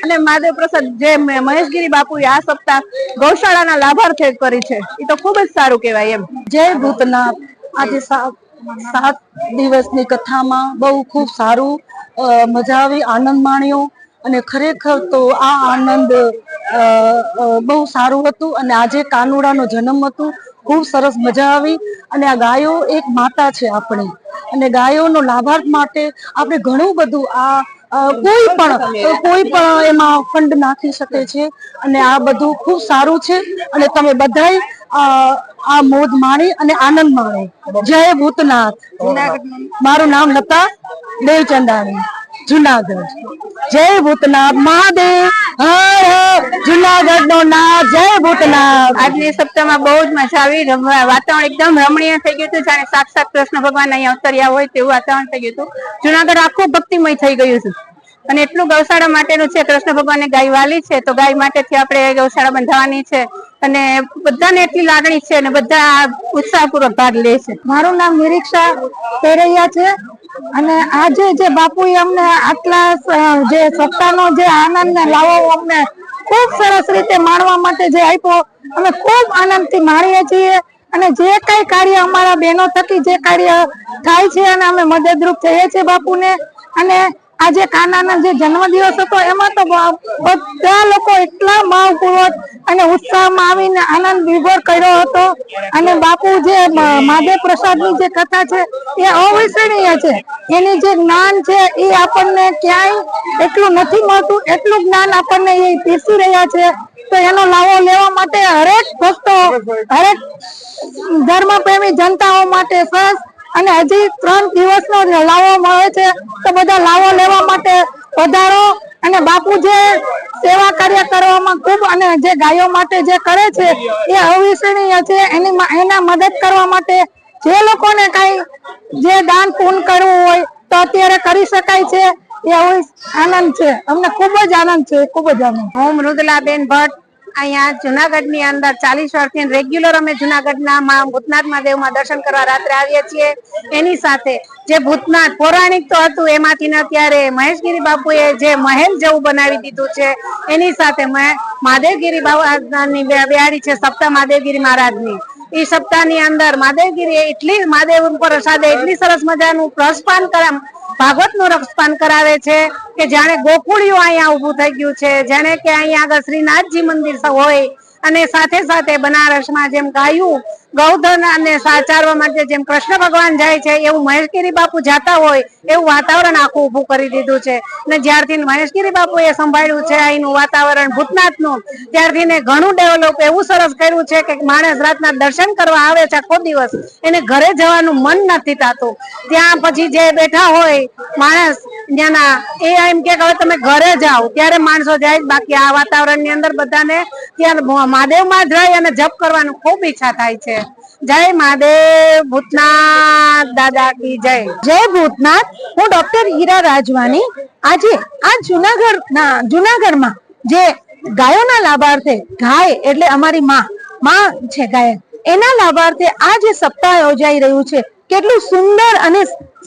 અને મહાદેવ પ્રસાદ જે મહેશગીરી બાપુએ આ સપ્તાહ ગૌશાળાના લાભાર્થે કરી છે, એ તો ખૂબ જ સારું કહેવાય એમ. જય ભૂતનાથ. આજે 7 દિવસની કથામાં બહુ ખૂબ સારું મજા આવી, આનંદ માણ્યો અને ખરેખર તો આ આનંદ બહુ સારું હતું. અને આજે કાનુડાનો જન્મ હતું, ખૂબ સરસ મજા આવી. અને આ ગાયો એક માતા છે આપણી, અને ગાયોનો લાભાર્થ માટે આપણે ઘણું બધું કોઈ પણ એમાં ફંડ નાખી શકે છે, અને આ બધું ખૂબ સારું છે. અને તમે બધાય આ મોજ માણી અને આનંદ માણો. જય ભૂતનાથ. મારું નામ લતા દેવચંદાણી, જુનાગઢ. જય ભૂતનાથ. મહાદેવ હર હર, જુનાગઢ નો નાથ. જય ભૂતનાથ. આજની સપ્તાહમાં બહુ જ મજા આવી. વાતાવરણ એકદમ રમણીય થઈ ગયું હતું, જાણે સાક્ષાત કૃષ્ણ ભગવાન અહીંયા અવતર્યા હોય તેવું વાતાવરણ થઈ ગયું હતું. જુનાગઢ આખું ભક્તિમય થઈ ગયું છે. અને એટલું ગૌશાળા માટેનું છે, કૃષ્ણ ભગવાનને ગાય વાલી છે તો ગાય માટેથી આપણે ગૌશાળા બંધાવવાની છે, અને બધાને એટલી લાગણી છે અને બધા ઉત્સાહપૂર્વક ભાગ લે છે. મારું નામ નિરીક્ષા પેરૈયા છે, અને આજે જે બાપુએ અમને આટલા જે સપ્તાહનો જે આનંદ ને લાવો અમને ખૂબ સરસ રીતે માણવા માટે જે આપ્યો, અમે ખૂબ આનંદથી માણીએ છીએ. અને જે કઈ કાર્ય અમારા બહેનો થકી જે કાર્ય થાય છે અને અમે મદદરૂપ થઈએ છીએ બાપુને. અને આજે કાનાનો જે જન્મદિવસ હતો એમાં તો બધા લોકો એટલા ભાવપૂર્વક અને ઉત્સાહમાં આવીને આનંદ વિભોર કર્યો હતો. અને બાપુ જે મહાદેવ પ્રસાદની જે કથા છે એ અવિસ્મરણીય છે. એની જે જ્ઞાન છે એ આપણને ક્યાંય એટલું નથી મળતું, એટલું જ્ઞાન આપણને એ પીરસી રહ્યા છે. તો એનો લાવો લેવા માટે હરેક ભક્તો, હરેક ધર્મ પ્રેમી જનતાઓ માટે સરસ. અને હજી 3 દિવસનો લાવો મળે છે, તો બધા લાવો લેવા માટે પધારો. અને બાપુ જે સેવા કાર્ય કરવામાં ખૂબ, અને જે ગાયો માટે જે કરે છે એ અવિસ્મરણીય છે. એના મદદ કરવા માટે જે લોકોને કઈ જે દાન પૂન કરવું હોય તો અત્યારે કરી શકાય છે. એ આનંદ છે, અમને ખૂબ જ આનંદ છે, ખૂબ જ આનંદ. હું મૃદુલાબેન ભટ્ટ, અહીંયા જુનાગઢની અંદર 40 વર્ષથી રેગ્યુલર અમે જુનાગઢના ભૂતનાથ મહાદેવમાં દર્શન કરવા રાત્રે આવીએ છીએ. એની સાથે જે ભૂતનાથ પૌરાણિક તો હતું, એમાંથી અત્યારે મહેશગીરી બાપુએ જે મહેલ જેવું બનાવી દીધું છે. એની સાથે મહાદેવગીરી બાબાની બેહાડી છે સપ્તાહ મહાદેવગીરી મહારાજની. એ સપ્તાહની અંદર મહાદેવગીરી એટલી મહાદેવ પ્રસાદે એટલી સરસ મજાનું રસપાન ભાગવત નું રસપાન કરાવે છે કે જાણે ગોકુળિયું અહીંયા ઉભું થઈ ગયું છે, જાણે કે અહીંયા આગળ શ્રીનાથજી મંદિર હોય. અને સાથે સાથે બનારસમાં જેમ ગાયું ગૌધન અને સાચારવા માટે જેમ કૃષ્ણ ભગવાન જાય છે, એવું મહેશગીરી બાપુ જાતા હોય એવું વાતાવરણ આખું ઉભું કરી દીધું છે. અને જ્યારથી મહેશગીરી બાપુએ સંભાળ્યું છે અહીંનું વાતાવરણ ભૂતનાથનું, ત્યારથી ને ઘણું ડેવલપ એવું સરસ કર્યું છે કે માણસ રાતના દર્શન કરવા આવે છે આખો દિવસ, એને ઘરે જવાનું મન નથી થતું. ત્યાં પછી જે બેઠા હોય માણસ ત્યાંના, એ એમ કે હવે તમે ઘરે જાઓ, ત્યારે માણસો જાય. બાકી આ વાતાવરણની અંદર બધાને ત્યાં મહાદેવમાં જ રહી અને જપ કરવાનું ખૂબ ઈચ્છા થાય છે. જય મહાદેવ. ભૂતનાથ દાદા કી જય. જય ભૂતનાથ. હું ડોક્ટર હીરા રાજવાની. આજે આ જુનાગઢમાં જે ગાયોના લાભાર્થે, ગાય એટલે અમારી માં છે ગાય, એના લાભાર્થે આ જે સપ્તાહ યોજાઈ રહ્યું છે, કેટલું સુંદર અને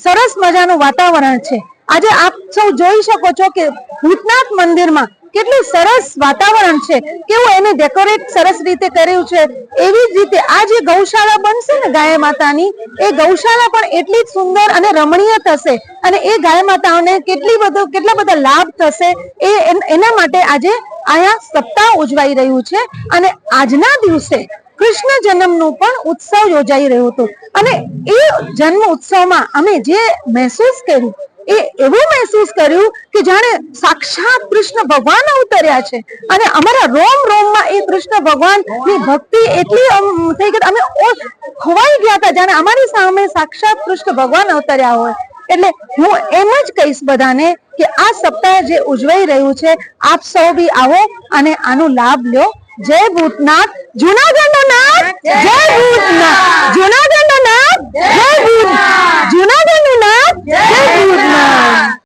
સરસ મજાનું વાતાવરણ છે. આજે આપ સૌ જોઈ શકો છો કે ભૂતનાથ મંદિરમાં કેટલું સરસ વાતાવરણ છે, કેવું એને ડેકોરેટ સરસ રીતે કર્યું છે. એવી જ રીતે આ જે ગૌશાળા બનશે ને ગાય માતાની, એ ગૌશાળા પણ એટલી જ સુંદર અને રમણીય થશે અને એ ગાય માતાઓને કેટલા બધા લાભ થશે એના માટે આજે અહીંયા સપ્તાહ ઉજવાઈ રહ્યું છે. અને આજના દિવસે કૃષ્ણ જન્મનું પણ ઉત્સવ યોજાઈ રહ્યું હતું અને એ જન્મ ઉત્સવમાં અમે જે મહેસૂસ કર્યું એ એવું મહેસૂસ કર્યું કે જાણે સાક્ષાત કૃષ્ણ ભગવાન અવતર્યા છે અને અમારા રોમ રોમમાં એ કૃષ્ણ ભગવાનની ભક્તિ એટલી થઈ ગઈ, અમે ખોવાઈ ગયા હતા જાણે અમારી સામે સાક્ષાત કૃષ્ણ ભગવાન અવતર્યા હોય. એટલે હું એમ જ કહીશ બધાને કે આ સપ્તાહ જે ઉજવાઈ રહ્યું છે, આપ સૌ બી આવો અને આનો લાભ લ્યો. જય ભૂતનાથ, જુનાગઢનો નાથ, જય ભૂતનાથ, જુનાગઢ